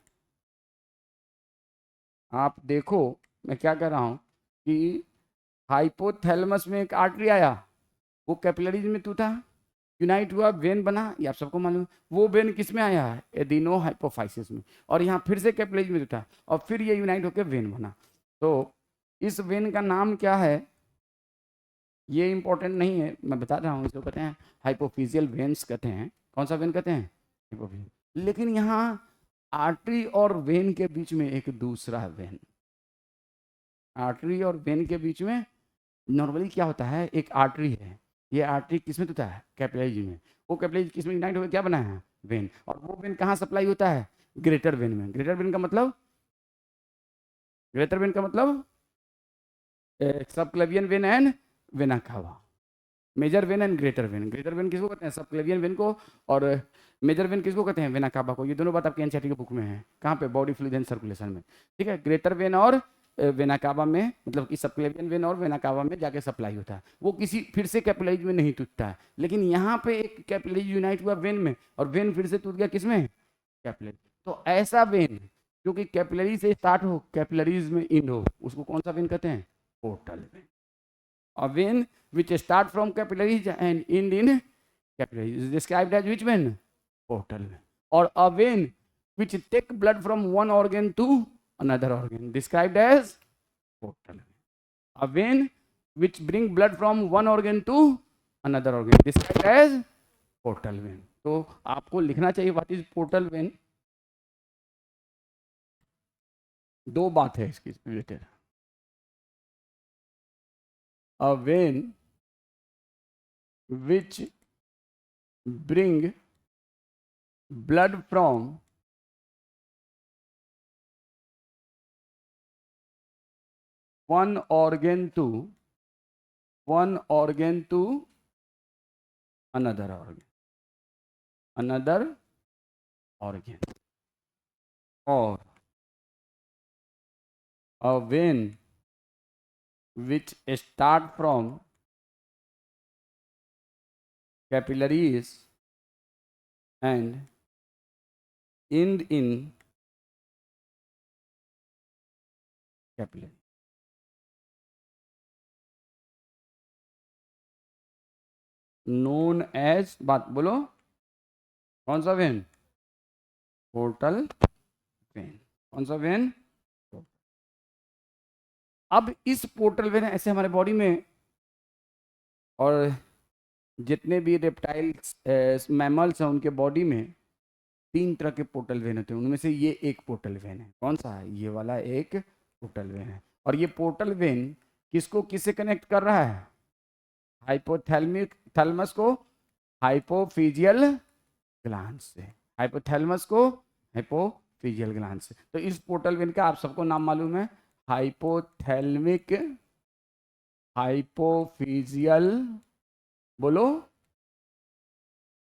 आप देखो मैं क्या कह रहा हूँ कि हाइपोथैलेमस में एक आर्टरी आया, वो कैपिलरीज में टूटा, यूनाइट हुआ, वेन बना, ये आप सबको मालूम। वो वेन किस में आया है? एडिनो हाइपोफाइसिस में। और यहाँ फिर से कैपिलरीज में टूटा और फिर ये यूनाइट होकर वेन बना। तो इस वेन का नाम क्या है? ये इंपॉर्टेंट नहीं है, मैं बता रहा हूँ। इसको कहते हैं हाइपोफिजियल वेन्स कहते हैं। कौन सा वेन कहते हैं? हाइपोफिजियल। लेकिन यहाँ आर्टरी और वेन के बीच में एक दूसरा वेन, आर्टरी और वेन के बीच में नॉर्मली क्या होता है? एक आर्टरी है, ये आर्टरी किसमें होता है? कैपिलरीज में। वो कैपिलरीज किसमें यूनाइट होकर क्या बना है? वेन। और वो वेन कहाँ सप्लाई होता है? ग्रेटर वेन में। ग्रेटर वेन का मतलब, ग्रेटर वेन का मतलब subclavian vein and vena cava. Major vein and greater vein. Greater vein किसको कहते हैं? सबक्लेवियन वेन को। और मेजर वेन किसको कहते हैं? वेना कावा को। ये दोनों बात आपके एनसीईआरटी के बुक में है। कहाँ पे? बॉडी फ्लूइड एंड सर्कुलेशन में। ठीक है, ग्रेटर वेन और वेना कावा में, मतलब कि सबक्लेवियन वेन और वेना कावा में जाके सप्लाई होता है। वो किसी फिर से कैपिलरीज में नहीं टूटता है। लेकिन यहाँ पे एक कैपिलरीज यूनाइट हुआ वेन में, और वेन फिर से टूट गया किसमें? कैपिलरी। तो ऐसा वेन जो कि कैपिलरी से स्टार्ट हो, कैपिलरीज में इंड हो, उसको कौन सा वेन कहते हैं? Portal vein. A vein which start from capillaries and end in capillaries is described as which vein? Portal vein. Or a vein which take blood from one organ to another organ described as portal vein. A vein which bring blood from one organ to another organ described as portal vein. तो आपको लिखना चाहिए व्हाट इज पोर्टल वेन। दो बात है इसकी related. A vein which bring blood from one organ to another organ, or a vein which start from capillaries and end in capillary, known as, बात बोलो, कौन सा वेन? Portal vein. कौन सा वेन? अब इस पोर्टल वेन ऐसे हमारे बॉडी में, और जितने भी रेप्टाइल्स मैमल्स हैं उनके बॉडी में 3 तरह के पोर्टल वेन होते हैं। उनमें से ये एक पोर्टल वेन है। कौन सा है? ये वाला एक पोर्टल वेन है। और ये पोर्टल वेन किसको किससे कनेक्ट कर रहा है? हाइपोथैलेमिक थैलमस को हाइपोफिजियल ग्लैंड से। हाइपोथैलेमस को हाइपोफिजियल ग्लैंड से। तो इस पोर्टल वेन का आप सबको नाम मालूम है, हाइपोथैलेमिक हाइपोफिजियल, बोलो,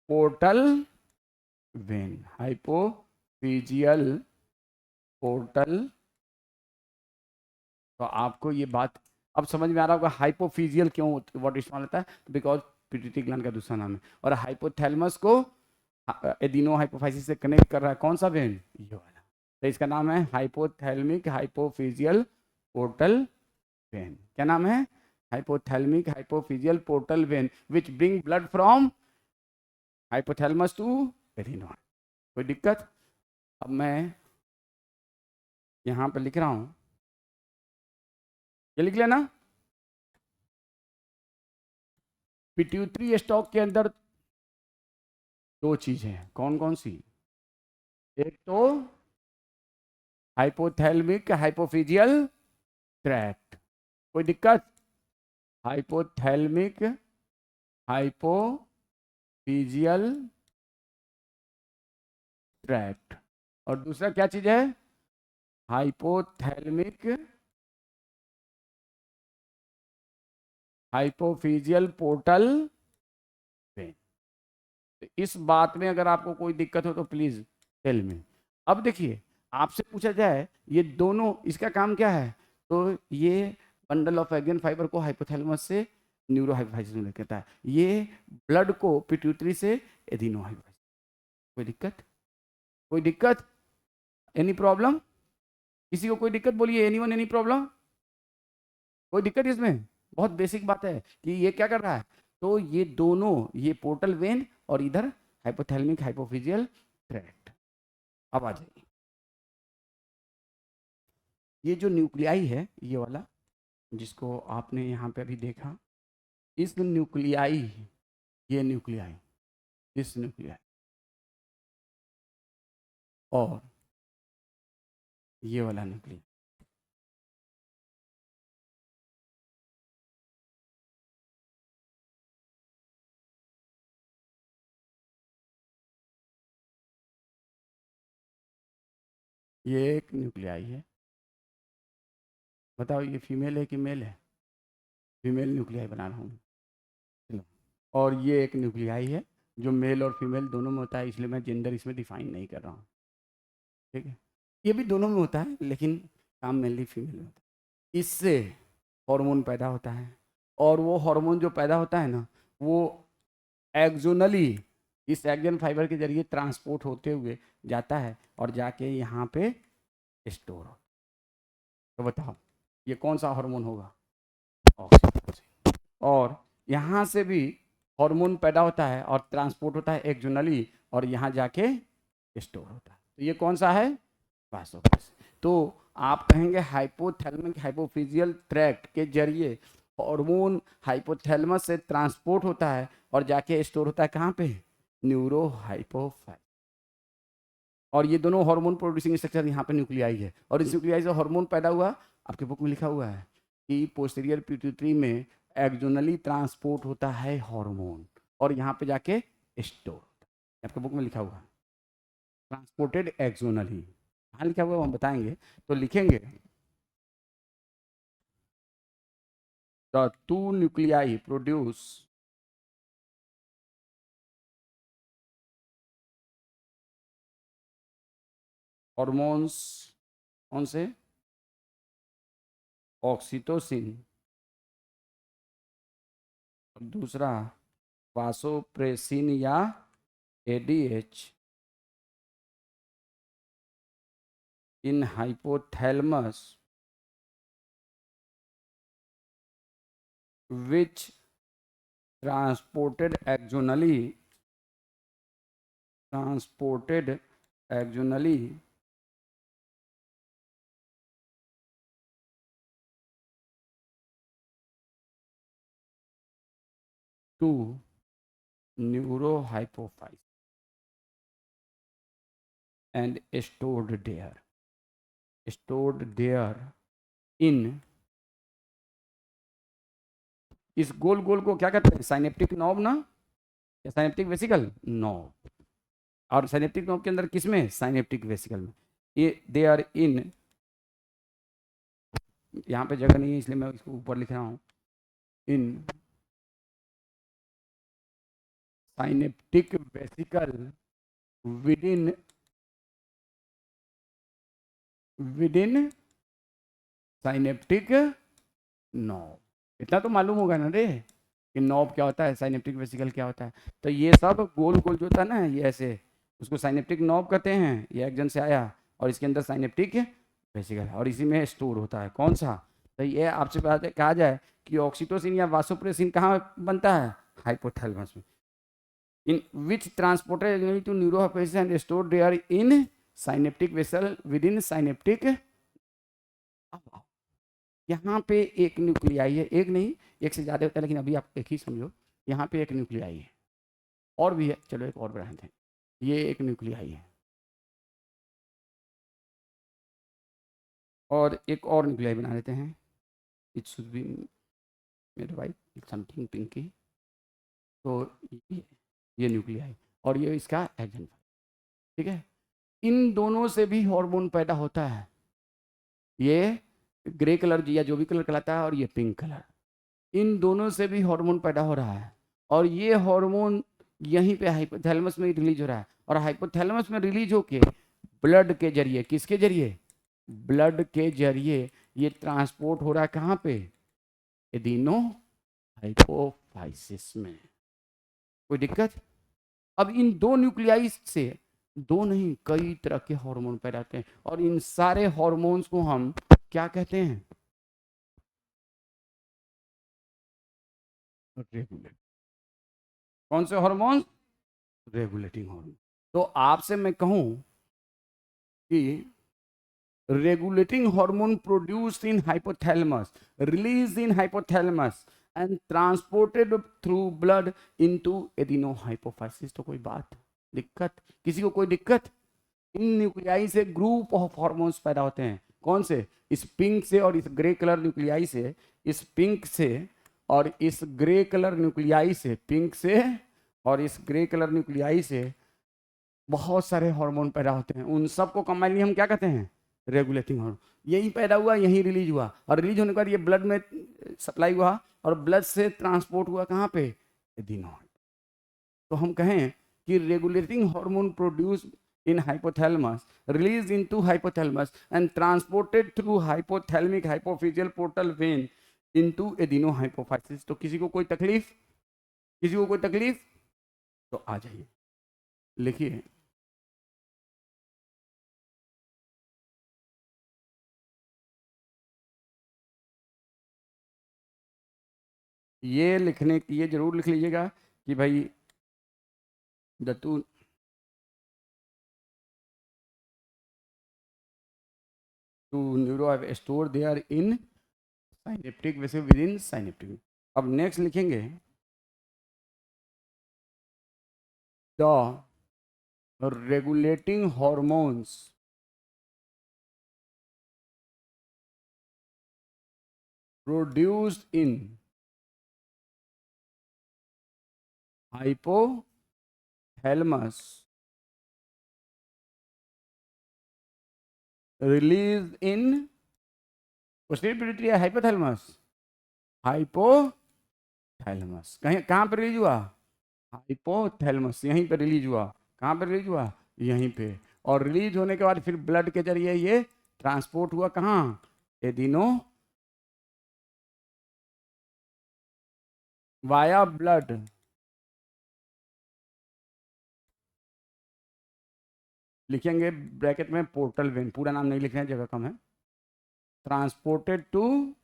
पोर्टल वेन। Hypophyseal portal. तो आपको ये बात अब समझ में आ रहा होगा हाइपोफिजियल क्यों वर्ड इस्तेमाल होता है? बिकॉज पिट्यूटरी ग्लैंड का दूसरा नाम है। और हाइपोथैलेमस को एडिनो हाइपोफाइसिस से कनेक्ट कर रहा है कौन सा वेन? ये वाला। तो इसका नाम है हाइपोथैलेमिक हाइपोफिजियल पोर्टल वेन। क्या नाम है? Hypothalamic hypophysial portal vein which bring blood from hypothalamus to adeno. कोई दिक्कत? अब मैं यहां पर लिख रहा हूं, ये लिख लेना। पिट्यूटरी स्टॉक के अंदर 2 चीजें हैं। कौन कौन सी? एक तो हाइपोथैलेमिक हाइपोफिजियल ट्रैक्ट। कोई दिक्कत? Hypothalamic hypophysial tract. और दूसरा क्या चीज है? Hypothalamic hypophysial portal when. इस बात में अगर आपको कोई दिक्कत हो तो प्लीज टेल मी। अब देखिए, आपसे पूछा जाए ये दोनों, इसका काम क्या है? तो ये बंडल ऑफ एग्रियन फाइबर को हाइपोथैलेमस से न्यूरो हाइपोफाइसिस में लेके आता है। ये ब्लड को पिट्यूटरी से एडिनो हाइपोफाइसिस। कोई दिक्कत? कोई दिक्कत? Any problem? किसी को कोई दिक्कत? बोलिए, एनीवन, एनी प्रॉब्लम? कोई दिक्कत इसमें? बहुत बेसिक बात है कि ये क्या कर रहा है। तो ये दोनों, ये पोर्टल वेन और इधर हाइपोथैलेमिक हाइपोफिजियल ट्रैक्ट। अब आ जाइए, ये जो न्यूक्लियाई है ये वाला, जिसको आपने यहाँ पे अभी देखा, इस न्यूक्लियाई, ये न्यूक्लियाई, इस न्यूक्लियाई और ये वाला न्यूक्लियाई, ये एक न्यूक्लियाई है, बताओ ये फीमेल है कि मेल है? फीमेल न्यूक्लियाई बना रहा हूँ, चलो। और ये एक न्यूक्लियाई है जो मेल और फीमेल दोनों में होता है, इसलिए मैं जेंडर इसमें डिफाइन नहीं कर रहा हूँ, ठीक है। ये भी दोनों में होता है लेकिन काम मेनली फीमेल में होता है। इससे हार्मोन पैदा होता है, और वो हार्मोन जो पैदा होता है ना, वो एक्सोनली इस एक्जन फाइबर के जरिए ट्रांसपोर्ट होते हुए जाता है और जाके यहाँ पे स्टोर होता है। तो बताओ ये कौन सा हार्मोन होगा? ऑक्सीटोसिन। और यहाँ से भी हार्मोन पैदा होता है और ट्रांसपोर्ट होता है एक्सोनली, और यहाँ जाके स्टोर होता है। तो ये कौन सा है? वासोप्रेसिन। तो आप कहेंगे हाइपोथैलेमिक हाइपोफिजियल ट्रैक्ट के जरिए हार्मोन हाइपोथैलेमस से ट्रांसपोर्ट होता है और जाके स्टोर होता है कहाँ पे? न्यूरो हाइपोफाइल। और ये दोनों हार्मोन प्रोड्यूसिंग स्ट्रक्चर यहाँ पे न्यूक्लियाई है, और इस न्यूक्लियाई से हार्मोन पैदा हुआ। आपके बुक में लिखा हुआ है कि पोस्टीरियर पिट्यूटरी में एक्सोनली ट्रांसपोर्ट होता है हार्मोन, और यहाँ पे जाके स्टोर होता है। आपके बुक में लिखा हुआ है ट्रांसपोर्टेड एक्सोनली, कहाँ लिखा हुआ हम बताएंगे। तो लिखेंगे the two nuclei produce hormones, कौन से? ऑक्सीटोसिन, और दूसरा वासोप्रेसिन या ADH in hypothalamus which transported axonally to neurohypophysis and stored there in, इस गोल गोल को क्या कहते हैं? साइनेप्टिक नॉब ना, या साइनेप्टिक वेसिकल नॉब। और साइनेप्टिक नॉब के अंदर किसमें? साइनेप्टिक वेसिकल में। ये दे आर इन, यहाँ पे जगह नहीं है इसलिए मैं इसको ऊपर लिख रहा हूँ, in synaptic vesicle within synaptic knob. इतना तो मालूम होगा ना रे कि नॉब क्या होता है, साइनेप्टिक वेसिकल क्या होता है। तो ये सब गोल गोल जो होता है ना, ये ऐसे, उसको साइनेप्टिक नॉब कहते हैं। ये एक्जन से आया और इसके अंदर साइनेप्टिक वेसिकल, और इसी में स्टोर होता है। कौन सा? तो ये आपसे कहा जाए कि ऑक्सीटोसिन या वासोप्रेसिन कहाँ बनता है? हाइपोथैलेमस में। in which transported to neurohypophysis and stored there in synaptic vessel within synaptic। यहाँ पे एक न्यूक्लियाई है, एक नहीं एक से ज़्यादा होता है, लेकिन अभी आप एक ही समझो। यहाँ पे एक न्यूक्लियाई है, और भी है, चलो एक और बढ़ाते हैं। ये एक न्यूक्लियाई है और एक और न्यूक्लियाई बना लेते हैं। It should be made by something pinky. तो ये न्यूक्लियाई और ये इसका एजेंट, ठीक है। इन दोनों से भी हार्मोन पैदा होता है। ये ग्रे कलर या जो भी कलर कहलाता है, और ये पिंक कलर, इन दोनों से भी हार्मोन पैदा हो रहा है। और ये हार्मोन यहीं पे हाइपोथैलेमस में रिलीज हो रहा है, और हाइपोथैलेमस में रिलीज होके ब्लड के जरिए, किसके जरिए? ब्लड के जरिए ये ट्रांसपोर्ट हो रहा है कहाँ पे? एडिनो हाइपोफाइसिस में। कोई दिक्कत? अब इन दो न्यूक्लियाई से दो नहीं कई तरह के हार्मोन पैदा होते हैं, और इन सारे हार्मोन्स को हम क्या कहते हैं? रेगुलेट। कौन से हार्मोन? Regulating hormone. तो आपसे मैं कहूं कि regulating hormone produced in hypothalamus, released in hypothalamus and transported through blood into adenohypophysis। तो कोई बात दिक्कत? किसी को कोई दिक्कत? इन न्यूक्लियाई से ग्रुप ऑफ हार्मोन्स पैदा होते हैं। कौन से? इस पिंक से और इस ग्रे कलर न्यूक्लियाई से, इस पिंक से और इस ग्रे कलर न्यूक्लियाई से, पिंक से और इस ग्रे कलर न्यूक्लियाई से बहुत सारे हार्मोन पैदा होते हैं। उन सबको कंबाइनली हम क्या कहते हैं? रेगुलेटिंग हार्मोन यहीं पैदा हुआ, यहीं रिलीज हुआ, और रिलीज होने के बाद ये ब्लड में सप्लाई हुआ और ब्लड से ट्रांसपोर्ट हुआ कहाँ पे, एडिनोइड। तो हम कहें कि regulating hormone produce in hypothalamus released into hypothalamus and transported through hypothalamic hypophyseal portal vein into adenohypophysis। तो किसी को कोई तकलीफ, किसी को कोई तकलीफ तो आ जाइए, लिखिए। ये लिखने, ये जरूर लिख लीजिएगा कि भाई the two neuro have stored there in synaptic vessel within synaptic। अब नेक्स्ट लिखेंगे the regulating hormones produced in hypothalamus released in posterior pituitary या hypothalamus, hypothalamus कहीं कहाँ पर रिलीज हुआ, हाइपोथैलेमस, यहीं पे रिलीज हुआ, कहाँ पे रिलीज हुआ, यहीं पे। और रिलीज होने के बाद फिर ब्लड के जरिए ये ट्रांसपोर्ट हुआ कहाँ, एडिनो, वाया ब्लड, लिखेंगे ब्रैकेट में पोर्टल वेन, पूरा नाम नहीं लिखना है, जगह कम है, transported to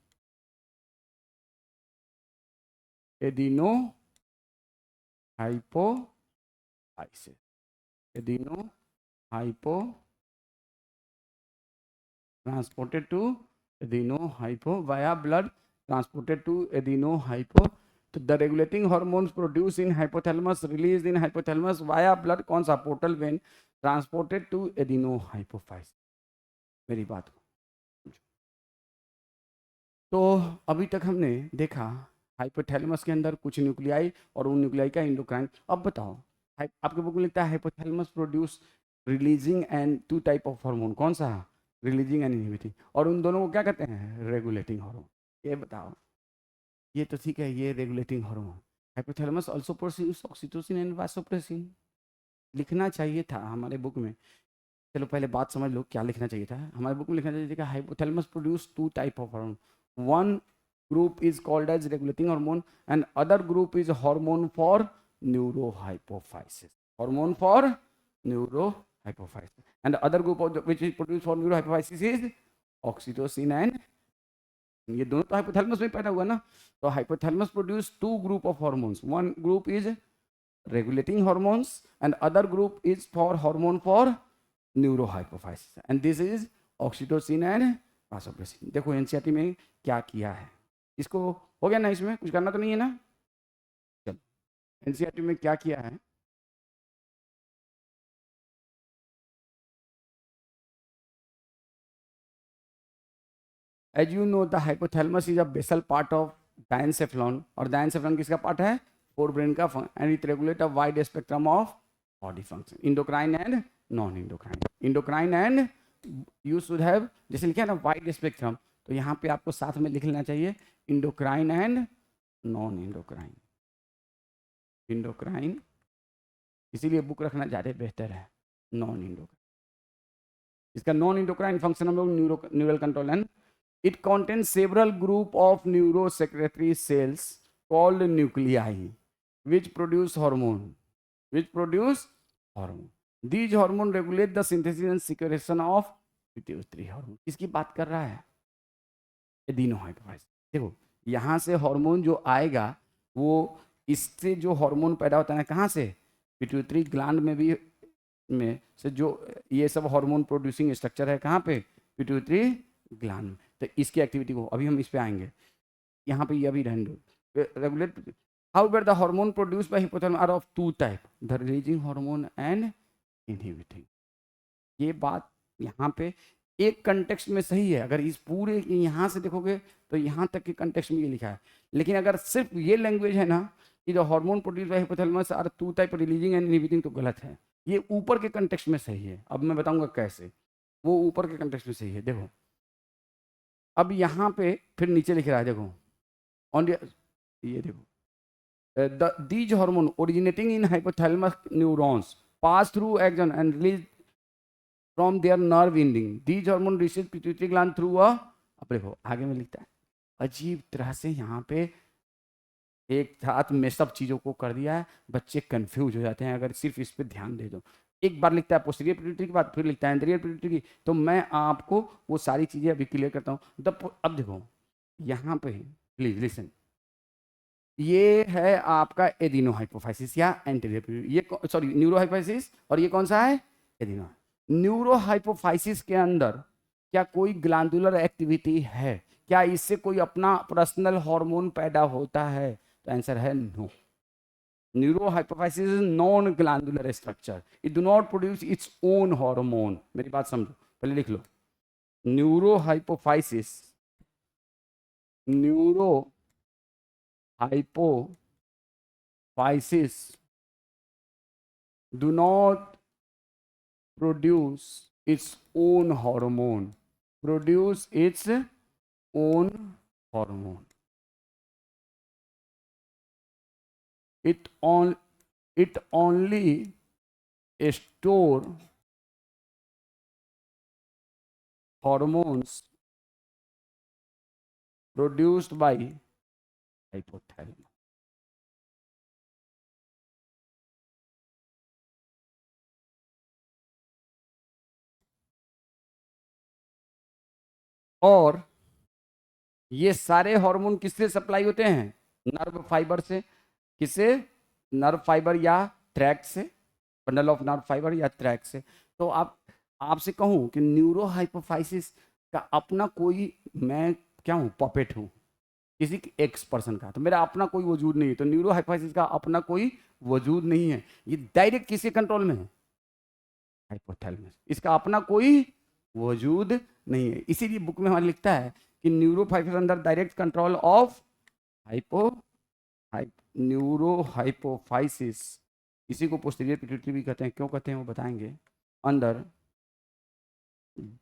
adeno hypophysis, adeno hypo transported to adenohypo via blood transported to adenohypo। तो the regulating hormones produce in hypothalamus release in hypothalamus via blood, कौन सा, portal vein, transported to adenohypophysis. मेरी बात को तो अभी तक हमने देखा हाइपोथैलेमस के अंदर कुछ न्यूक्लियाई और उन न्यूक्लियाई का इंडोक्राइन। अब बताओ, आपके बुक में लिखता है hypothalamus produce releasing and two type of hormone, कौन सा, रिलीजिंग एंड इनहिबिटिंग, और उन दोनों को क्या कहते हैं, रेगुलेटिंग हार्मोन। ये बताओ, ये तो ठीक है, ये regulating hormone. Hypothalamus also produce oxytocin and vasopressin, लिखना चाहिए था हमारे बुक में। चलो पहले बात समझ लो क्या लिखना चाहिए था, हमारे बुक में लिखना चाहिए था hypothalamus produce two type of hormone, one group is called as regulating hormone and other group is hormone for neurohypophysis, hormone for neurohypophysis, and the other group of which is produced for neurohypophysis is oxytocin and ये दोनों तो हाइपोथैलेमस में पैदा हुआ ना। तो hypothalamus produce two group of hormones, one group is regulating hormones and other group is for hormone for neurohypophysis and this is oxytocin and vasopressin। देखो एनसीईआरटी में क्या किया है, इसको हो गया ना, इसमें कुछ करना तो नहीं है ना। चलो एनसीईआरटी में क्या किया है, as you know the hypothalamus is a basal part of diencephalon, और डायनसेफ्लॉन किसका पार्ट है, फोर ब्रेन का, and it regulate a wide spectrum of body function, endocrine and non endocrine, endocrine and you should have, जैसे लिखा है ना वाइड स्पेक्ट्रम, तो यहाँ पे आपको साथ में लिख लेना चाहिए endocrine and non endocrine, endocrine इसीलिए बुक रखना ज़्यादा बेहतर है, नॉन इंडोक्राइन, इसका नॉन इंडोक्राइन फंक्शन हम लोग neural control and it contains several group of neurosecretory cells called nuclei which produce hormone, which produce hormone, these hormone regulate the synthesis and secretion of pituitary hormone। किसकी बात कर रहा है, एडिनोहाइपोफाइसिस। देखो यहाँ से हार्मोन जो आएगा वो इससे जो हार्मोन पैदा होता है कहाँ से, पिट्यूटरी ग्लैंड में भी में से जो ये सब हार्मोन प्रोड्यूसिंग स्ट्रक्चर है कहाँ पे, पिट्यूटरी ग्लैंड में। तो इसकी एक्टिविटी को अभी हम इस पे आएंगे, यहाँ पे ये अभी रहेंगे। Regulate however the hormone produced by hypothalamus are of two type, the releasing hormone and inhibiting. ये बात यहाँ पे एक कंटेक्स्ट में सही है, अगर इस पूरे यहाँ से देखोगे तो यहाँ तक के कंटेक्स्ट में ये लिखा है, लेकिन अगर सिर्फ ये लैंग्वेज है ना कि the hormone produced by hypothalamus are two type releasing and inhibiting, तो गलत है, ये ऊपर के कंटेक्स्ट में सही है। अब मैं बताऊंगा कैसे। वो ऊपर के कंटेक्स्ट में सही है। देखो अब यहाँ पे फिर नीचे लिख रहा है, देखो ऑन ये देखो these hormone originating in hypothalamus neurons pass through axon and release from their nerve ending. These hormone reaches pituitary gland through a, अब देखो आगे में लिखता है अजीब तरह से यहाँ पे एक साथ में सब चीज़ों को कर दिया है, बच्चे कंफ्यूज हो जाते हैं अगर सिर्फ इस पे ध्यान दे दो। एक बार लिखता है पोस्टीरियर पिट्यूटरी की बात, फिर लिखता है एंटीरियर पिट्यूटरी की, तो मैं आपको वो सारी चीज़ें अभी क्लियर करता हूँ। अब देखो यहाँ पे प्लीज लिसन, ये है आपका एडिनो हाइपोफाइसिस या एंटीरियर, ये सॉरी न्यूरो हाइपोफाइसिस, और ये कौन सा है एडिनो। न्यूरो हाइपोफाइसिस के अंदर क्या कोई ग्लैंडुलर एक्टिविटी है, क्या इससे कोई अपना पर्सनल हार्मोन पैदा होता है, तो आंसर है no. Neurohypophysis is non glandular structure, it do not produce its own hormone. मेरी बात समझो, पहले लिख लो neurohypophysis, neuro hypophysis do not produce its own hormone, produce its own hormone. It only store hormones produced by hypothalamus. और ये सारे हार्मोन किससे सप्लाई होते हैं, नर्व फाइबर से। किससे, नर्व फाइबर या ट्रैक्ट से, बंडल ऑफ नर्व फाइबर या ट्रैक्ट से। तो आप आपसे कहूं कि न्यूरो हाइपोफाइसिस का अपना कोई, मैं क्या हूं, पपेट हूं किसी एक्स पर्सन का, तो मेरा अपना कोई वजूद नहीं है। तो न्यूरो हाइपोफाइसिस का अपना कोई वजूद नहीं है, ये डायरेक्ट किसके कंट्रोल में है, हाइपोथैलेमस। इसका अपना कोई वजूद नहीं है, इसीलिए बुक में हमारा लिखता है कि neurophysis under direct control of neurohypophysis. इसी को पोस्टीरियर पिट्यूटरी भी कहते हैं, क्यों कहते हैं वो बताएंगे। Under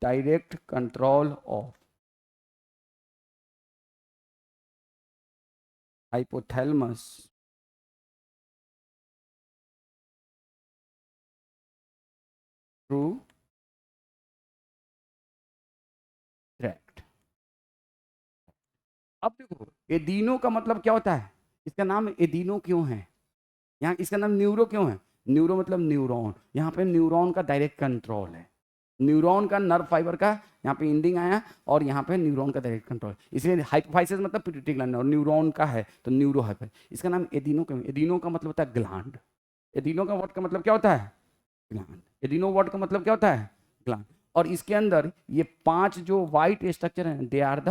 direct control of hypothalamus through tract। अब देखो एडिनो का मतलब क्या होता है, इसका नाम एडिनो क्यों है, यहाँ इसका नाम न्यूरो क्यों है, न्यूरो मतलब न्यूरॉन, यहाँ पे न्यूरॉन का डायरेक्ट कंट्रोल है, न्यूरॉन का नर्व फाइबर का यहाँ पे एंडिंग आया और यहाँ पे न्यूरॉन का डायरेक्ट कंट्रोल, इसलिए हाइपोफाइसिस मतलब पिट्यूटरी ग्लैंड और न्यूरॉन का है तो न्यूरो हाइपो। इसका नाम एडिनो क्यों, एडिनो का मतलब होता है ग्लैंड। एडिनो का वर्ड का मतलब क्या होता है, ग्लैंड। एडिनो वर्ड का मतलब क्या होता है, ग्लैंड। और इसके अंदर ये 5 जो व्हाइट स्ट्रक्चर हैं, they are the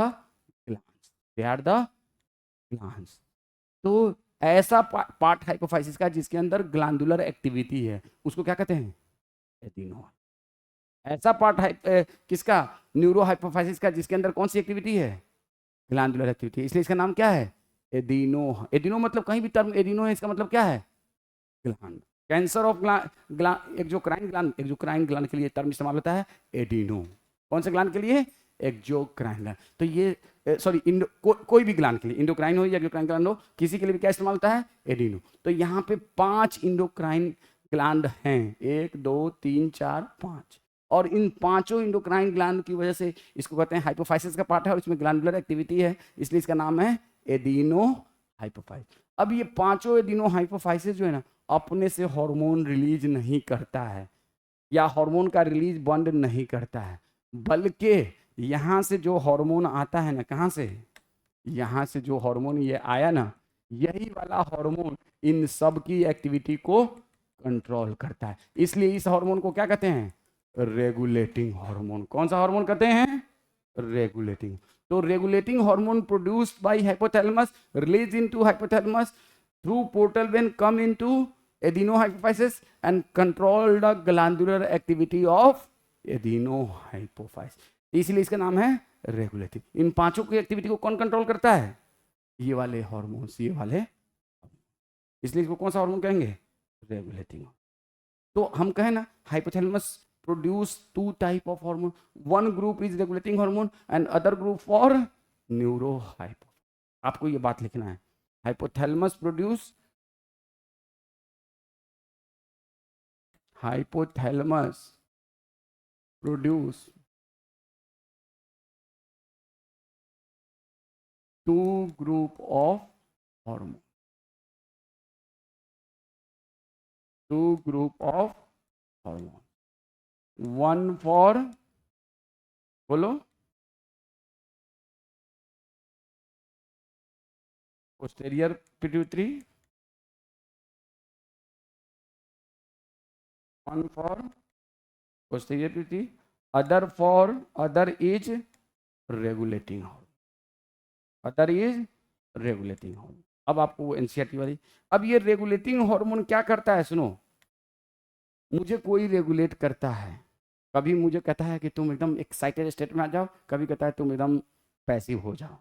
glands, they are the glands. तो ऐसा पार्ट हाइपोफाइसिस का जिसके अंदर ग्लैंडुलर एक्टिविटी है, उसको क्या कहते हैं, एडिनो। ऐसा पार्ट है किसका, न्यूरो हाइपोफाइसिस का, जिसके अंदर कौन सी एक्टिविटी है, ग्लैंडुलर एक्टिविटी, इसलिए इसका नाम क्या है, एडिनो। एडिनो मतलब कहीं भी टर्म एडिनो है, इसका मतलब क्या है, gland. Cancer of exocrine gland के लिए टर्म इस्तेमाल होता है एडिनो। कौन से ग्लैंड के लिए, एक्सोक्राइन ग्लैंड। तो ये सॉरी कोई भी ग्लैंड के लिए, इंडोक्राइन हो या एक्सोक्राइन ग्लैंड हो, किसी के लिए भी क्या इस्तेमाल होता है, एडिनो। तो यहाँ पे 5 इंडोक्राइन ग्लैंड हैं, 1 2 3 4 5, और इन 5 इंडोक्राइन ग्लैंड की वजह से इसको कहते हैं हाइपोफाइसिस का पार्ट है, और इसमें ग्लैंडुलर एक्टिविटी है, इसलिए इसका नाम है एडिनो हाइपोफाइसिस। अब ये 5 एडिनो हाइपोफाइसिस जो है ना, अपने से हार्मोन रिलीज नहीं करता है या हार्मोन का रिलीज बंद नहीं करता है, बल्कि यहाँ से जो हार्मोन आता है ना, कहाँ से, यहाँ से जो हार्मोन ये आया ना, यही वाला हार्मोन इन सब की एक्टिविटी को कंट्रोल करता है। इसलिए इस हार्मोन को क्या कहते हैं, रेगुलेटिंग हार्मोन। कौन सा हार्मोन कहते हैं, रेगुलेटिंग। तो regulating hormone produced bye hypothalamus release into hypothalamus through portal vein come into adeno hypophysis and control the glandular activity of adeno hypophysis. इसलिए इसका नाम है रेगुलेटिंग। इन 5 की एक्टिविटी को कौन कंट्रोल करता है, ये वाले हार्मोन्स, ये वाले, इसलिए इसको कौन सा हार्मोन कहेंगे, रेगुलेटिंग। तो हम कहें ना hypothalamus produce two type of hormone. One group is regulating hormone and other group for neurohypo. आपको ये बात लिखना है. Hypothalamus produce two group of hormone. Two group of hormone. One for, बोलो, posterior pituitary. One for posterior pituitary. Other is regulating hormone. Other is regulating hormone. अब आपको एनसीईआरटी वाली. अब ये रेगुलेटिंग हार्मोन क्या करता है? सुनो, मुझे कोई रेगुलेट करता है. कभी मुझे कहता है कि तुम एकदम एक्साइटेड स्टेट में आ जाओ, कभी कहता है तुम एकदम पैसिव हो जाओ.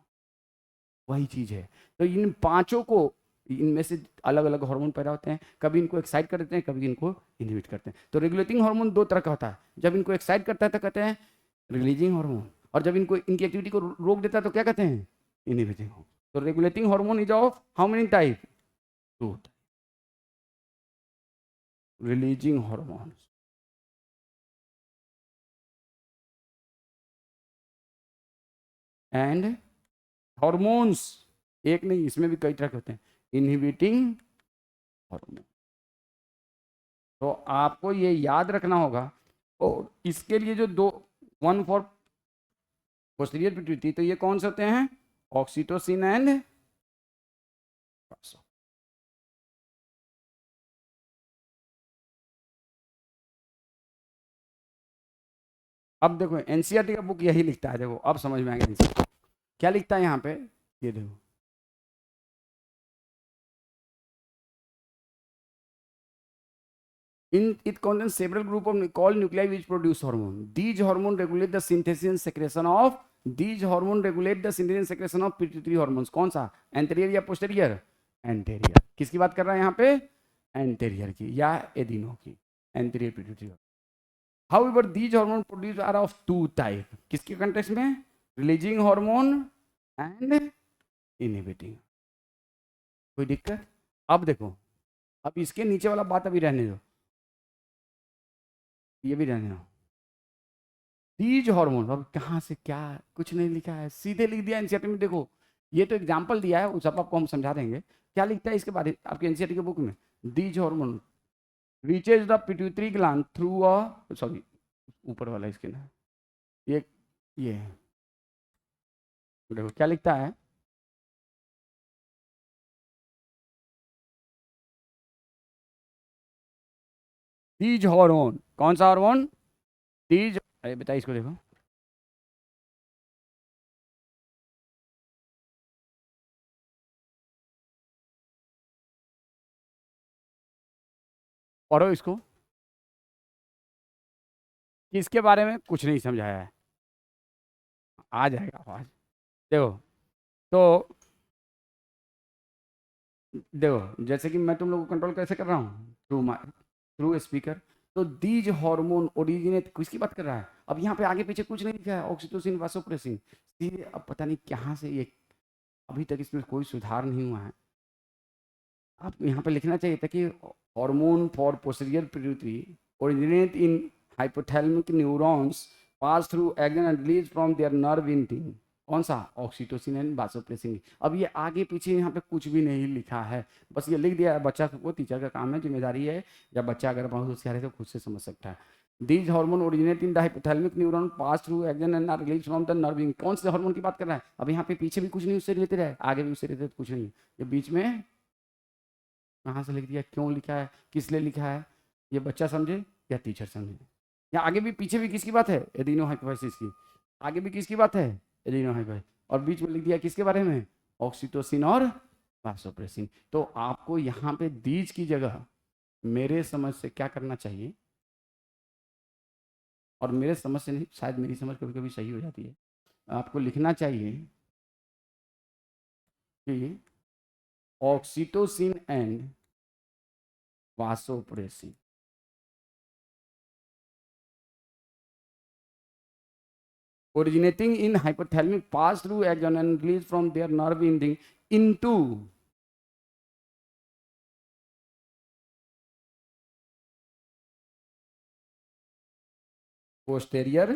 वही चीज है. तो इन पांचों को, इनमें से अलग अलग हार्मोन पैदा होते हैं. कभी इनको एक्साइट कर देते हैं, कभी इनको इनहिबिट करते हैं. तो रेगुलेटिंग हार्मोन दो तरह का होता है. जब इनको एक्साइट करता है तो कहते हैं रिलीजिंग हार्मोन, और जब इनको इनकी एक्टिविटी को रोक देता है तो क्या कहते हैं? Inhibiting hormone. तो regulating hormone is of how many type? Two. Releasing hormone and hormones, एक नहीं, इसमें भी कई तरह के होते हैं. Inhibiting hormone. तो आपको ये याद रखना होगा. और इसके लिए जो दो, वन फॉर पोस्टीरियर पिट्यूटरी, तो ये कौन से होते हैं? ऑक्सीटोसिन एंड अब देखो एनसीईआरटी का बुक यही लिखता है. देखो अब समझ में आएगा एनसीईआरटी क्या लिखता है यहाँ पे. ये देखो, it contains several group of called nuclei which produce hormone. These hormone regulate the synthesis and secretion of pituitary hormones. कौन सा? एंटेरियर या पोस्टेरियर? एंटेरियर. किसकी बात कर रहा है यहाँ पे? एंटेरियर की या एडिनो की. Anterior pituitary. However, these hormone produced are of two type. किसके कंटेक्स्ट में? Releasing hormone and inhibiting. कोई दिक्कत? अब देखो, अब इसके नीचे वाला बात अभी रहने दो, ये भी रहने दो. दीज हार्मोन, अब कहाँ से क्या, कुछ नहीं लिखा है, सीधे लिख दिया एनसीईआरटी में. देखो ये तो एग्जाम्पल दिया है, उस सब आपको हम समझा देंगे. क्या लिखता है इसके बाद आपके एनसीईआरटी के बुक में? These hormone reaches the pituitary gland through a, sorry ऊपर वाला इसके ना, ये देखो क्या लिखता है. दीज हार्मोन, कौन सा हार्मोन? दीज, अरे बेटा इसको देखो, पढ़ो इसको. किसके बारे में? कुछ नहीं समझाया है, आ जाएगा आवाज. देखो तो देखो, जैसे कि मैं तुम लोगों को कंट्रोल कैसे कर रहा हूँ? Through speaker. तो दीज हार्मोन ओरिजिनेट, किसकी बात कर रहा है? अब यहाँ पे आगे पीछे कुछ नहीं लिखा है. ऑक्सीटोसिन, वासोप्रेसिन, सीधे. अब पता नहीं कहाँ से ये, अभी तक इसमें कोई सुधार नहीं हुआ है. आप यहाँ पे लिखना चाहिए था कि hormone for posterior pituitary originate in hypothalamic neurons, pass through axon and release from their nerve ending. कौन सा? Oxytocin and vasopressin. अब ये आगे पीछे यहाँ पे कुछ भी नहीं लिखा है, बस ये लिख दिया है. बच्चा को, टीचर का काम है, जिम्मेदारी है, या बच्चा अगर बहुत होशियार है तो खुद से समझ सकता है. These hormone originate in the hypothalamic neuron, pass through axon and are release from the nerve ending. कौन से हार्मोन की बात कर रहा है? अब यहाँ पे पीछे भी कुछ नहीं उससे रिलेटेड है, आगे भी उससे रिलेटेड कुछ नहीं. ये बीच में कहाँ से लिख दिया, क्यों लिखा है, किस लिए लिखा है, ये बच्चा समझे या टीचर समझे. या आगे भी पीछे भी किसकी बात है? एडिनो हाइपोफाइसिस की. आगे भी किसकी बात है? Adeno hypophysis. और बीच में लिख दिया किसके बारे में? ऑक्सीटोसिन और वासोप्रेसिन. तो आपको यहाँ पे दीज की जगह मेरे समझ से क्या करना चाहिए, और मेरे समझ से नहीं, शायद मेरी समझ कभी कभी सही हो जाती है, आपको लिखना चाहिए कि oxytocin and vasopressin. originating in hypothalamic pass through axon and release from their nerve ending into posterior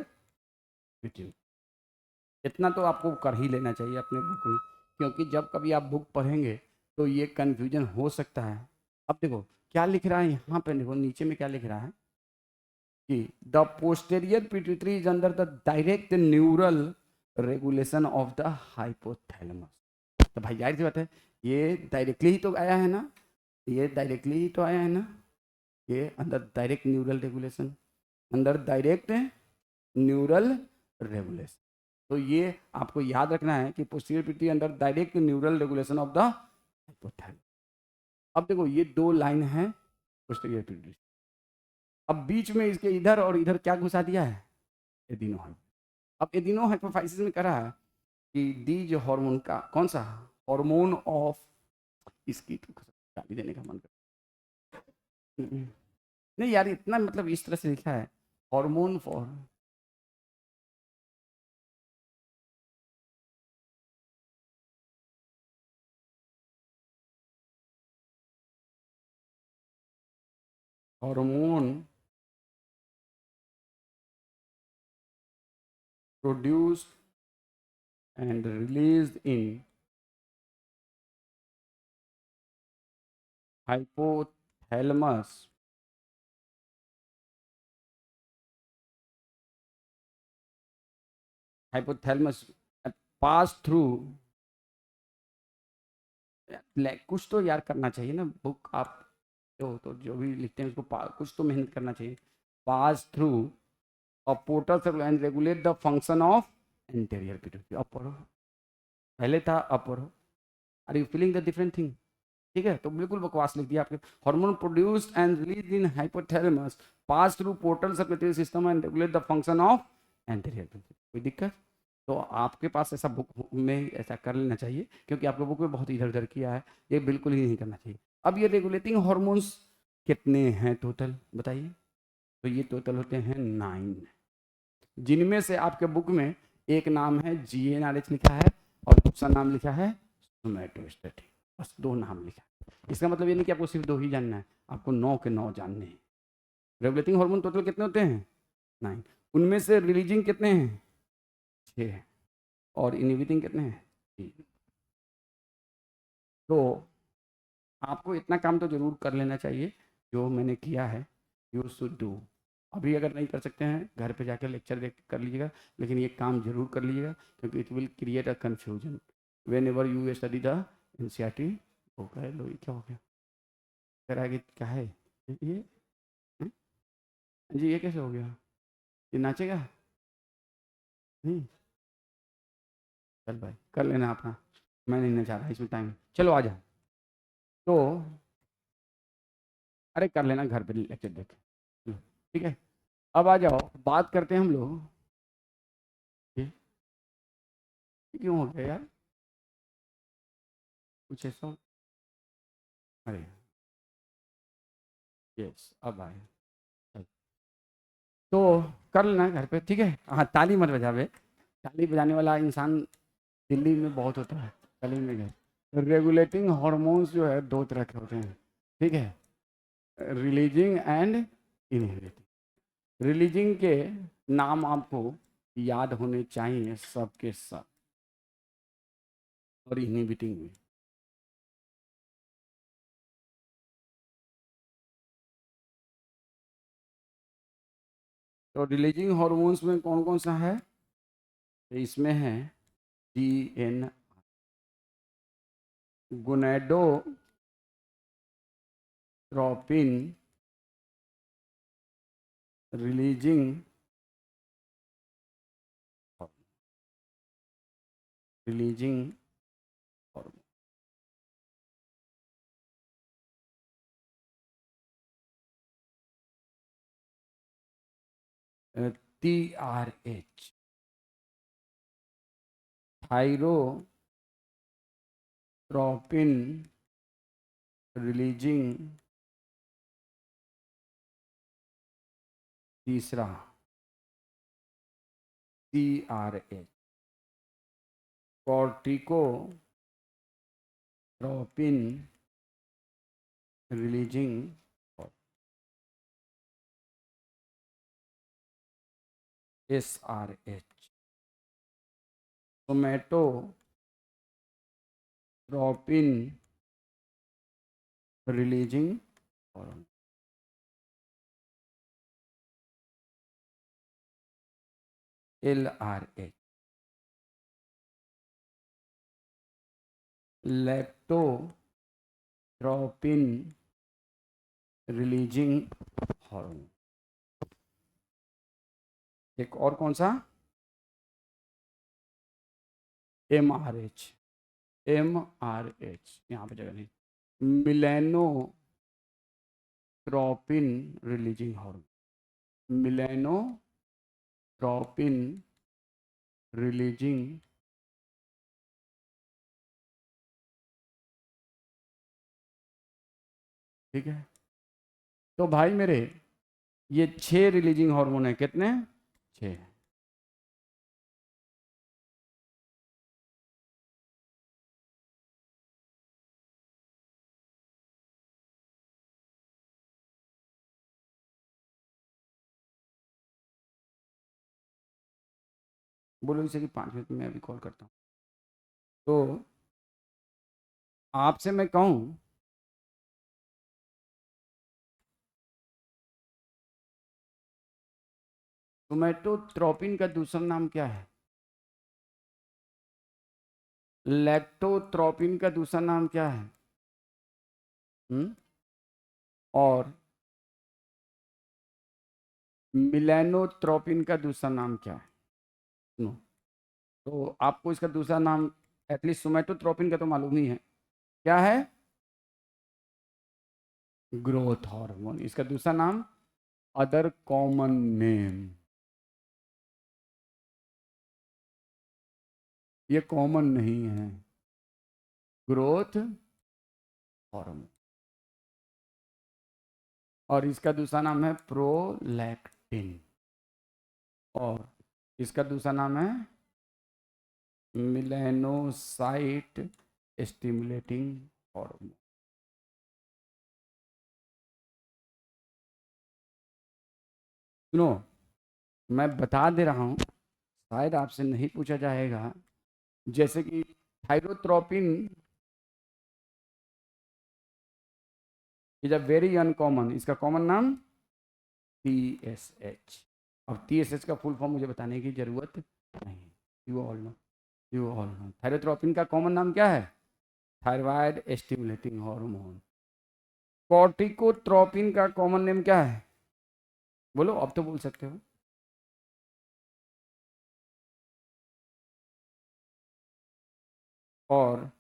pituitary। इतना तो आपको कर ही लेना चाहिए अपने बुक में, क्योंकि जब कभी आप बुक पढ़ेंगे तो ये कन्फ्यूजन हो सकता है। अब देखो क्या लिख रहा है यहाँ पे, देखो नीचे में क्या लिख रहा है कि the posterior pituitary is under the direct neural regulation of the hypothalamus. तो भाई जाहिर सी बात है ये डायरेक्टली ही तो आया है ना, ये डायरेक्टली ही तो आया है ना, ये under direct neural regulation, under direct neural regulation. तो ये आपको याद रखना है कि posterior pituitary under direct neural regulation of the hypothalamus. अब देखो ये दो लाइन है पोस्टीरियर पिट्यूटरी, अब बीच में इसके इधर और इधर क्या घुसा दिया है, एडिनो। अब एडिनो हाइपोफाइसिस में करा है कि डी जो हार्मोन का कौन सा हार्मोन ऑफ, इसकी तो गाली देने का मन कर नहीं यार, इतना मतलब इस तरह से लिखा है hormone for hormone produced and released in hypothalamus pass through, कुछ तो यार करना चाहिए ना, बुक आप जो भी लिखते हैं उसको कुछ तो मेहनत करना चाहिए। Pass through a portal circular and regulate the function of anterior pituitary. अब पढ़ो, पहले था अब पढ़ो। Are you feeling the different thing? ठीक है, तो बिल्कुल बकवास लिख दिया आपके। Hormone produced and release in hypothalamus pass through portal circulatory system and regulate the function of anterior pituitary. कोई दिक्कत? तो आपके पास ऐसा बुक में ऐसा कर लेना चाहिए, क्योंकि आपके बुक में बहुत इधर उधर किया है, ये बिल्कुल ही नहीं करना चाहिए। अब ये रेगुलेटिंग हार्मोन्स कितने हैं टोटल बताइए? तो ये टोटल होते हैं 9, जिनमें से आपके बुक में एक नाम है GnRH लिखा है और दूसरा नाम लिखा है सोमैटोस्टैटिन, बस 2 नाम लिखा है। इसका मतलब ये नहीं कि आपको सिर्फ 2 ही जानना है, आपको 9 के 9 जानने हैं। रेगुलेटिंग हार्मोन टोटल कितने होते हैं? 9। उनमें से रिलीजिंग कितने हैं? 6। और इनहिबिटिंग कितने हैं? 3। तो आपको इतना काम तो जरूर कर लेना चाहिए जो मैंने किया है, यू शुड डू। अभी अगर नहीं कर सकते हैं घर पे जाकर लेक्चर देख कर लीजिएगा, लेकिन ये काम जरूर कर लीजिएगा, क्योंकि it will create a confusion when ever you study the NCERT। हो गया लो, ये क्या हो गया? कह रहा है कि क्या है ये हैं? जी ये कैसे हो गया? ये नाचेगा नहीं? चल भाई कर लेना अपना, मैं नहीं नचा रहा इसमें टाइम। चलो आ जा। तो अरे कर लेना घर पे लेक्चर देख, ठीक है। अब आ जाओ, बात करते हैं हम लोग। ये क्यों हो गया यार? कुछ ऐसा, अरे यस अब आए। चल, तो कर लेना घर पे, ठीक है। हाँ ताली मत बजावे, ताली बजाने वाला इंसान दिल्ली में बहुत होता है, ताली में गए। रेगुलेटिंग हार्मोन्स जो है 2 तरह के होते हैं, ठीक है, रिलीजिंग एंड इनहिबिटिंग। रिलीजिंग के नाम आपको याद होने चाहिए सबके सब, और इनहिबिटिंग भी। तो रिलीजिंग हार्मोन्स में कौन कौन सा है? तो इसमें है GN, gonadotropin releasing releasing hormone. TRH thyrotropin releasing तीसरा CRH, corticotropin releasing SRH, somatotropin releasing hormone LRH, lactotropin releasing hormone. एक और कौन सा? MRH, यहाँ पे जगह नहीं, melanotropin releasing hormone, melanotropin releasing ठीक है। तो भाई मेरे ये 6 रिलीजिंग हार्मोन है, कितने? 6। बोलो इसे कि 5 मिनट में अभी कॉल करता हूँ। तो आपसे मैं कहूँ, सोमैटोट्रोपिन का दूसरा नाम क्या है? लैक्टोट्रोपिन का दूसरा नाम क्या है? और मिलेनोट्रोपिन का दूसरा नाम क्या है? सुनो, तो आपको इसका दूसरा नाम एटलीस्ट सोमैटोट्रोपिन का तो मालूम ही है, क्या है? Growth hormone. इसका दूसरा नाम, अदर कॉमन नेम, ये कॉमन नहीं है, ग्रोथ हार्मोन। और इसका दूसरा नाम है प्रोलैक्टिन, और इसका दूसरा नाम है मिलेनोसाइट स्टिमुलेटिंग हार्मोन। सुनो, मैं बता दे रहा हूँ, शायद आपसे नहीं पूछा जाएगा, जैसे कि thyrotropin is a very uncommon, इसका कॉमन नाम TSH। अब TSH का फुल फॉर्म मुझे बताने की जरूरत नहीं, you all know, you all know. Thyrotropin का कॉमन नाम क्या है? Thyroid stimulating hormone. कॉर्टिकोट्रोपिन का कॉमन नेम क्या है? बोलो, अब तो बोल सकते हो। और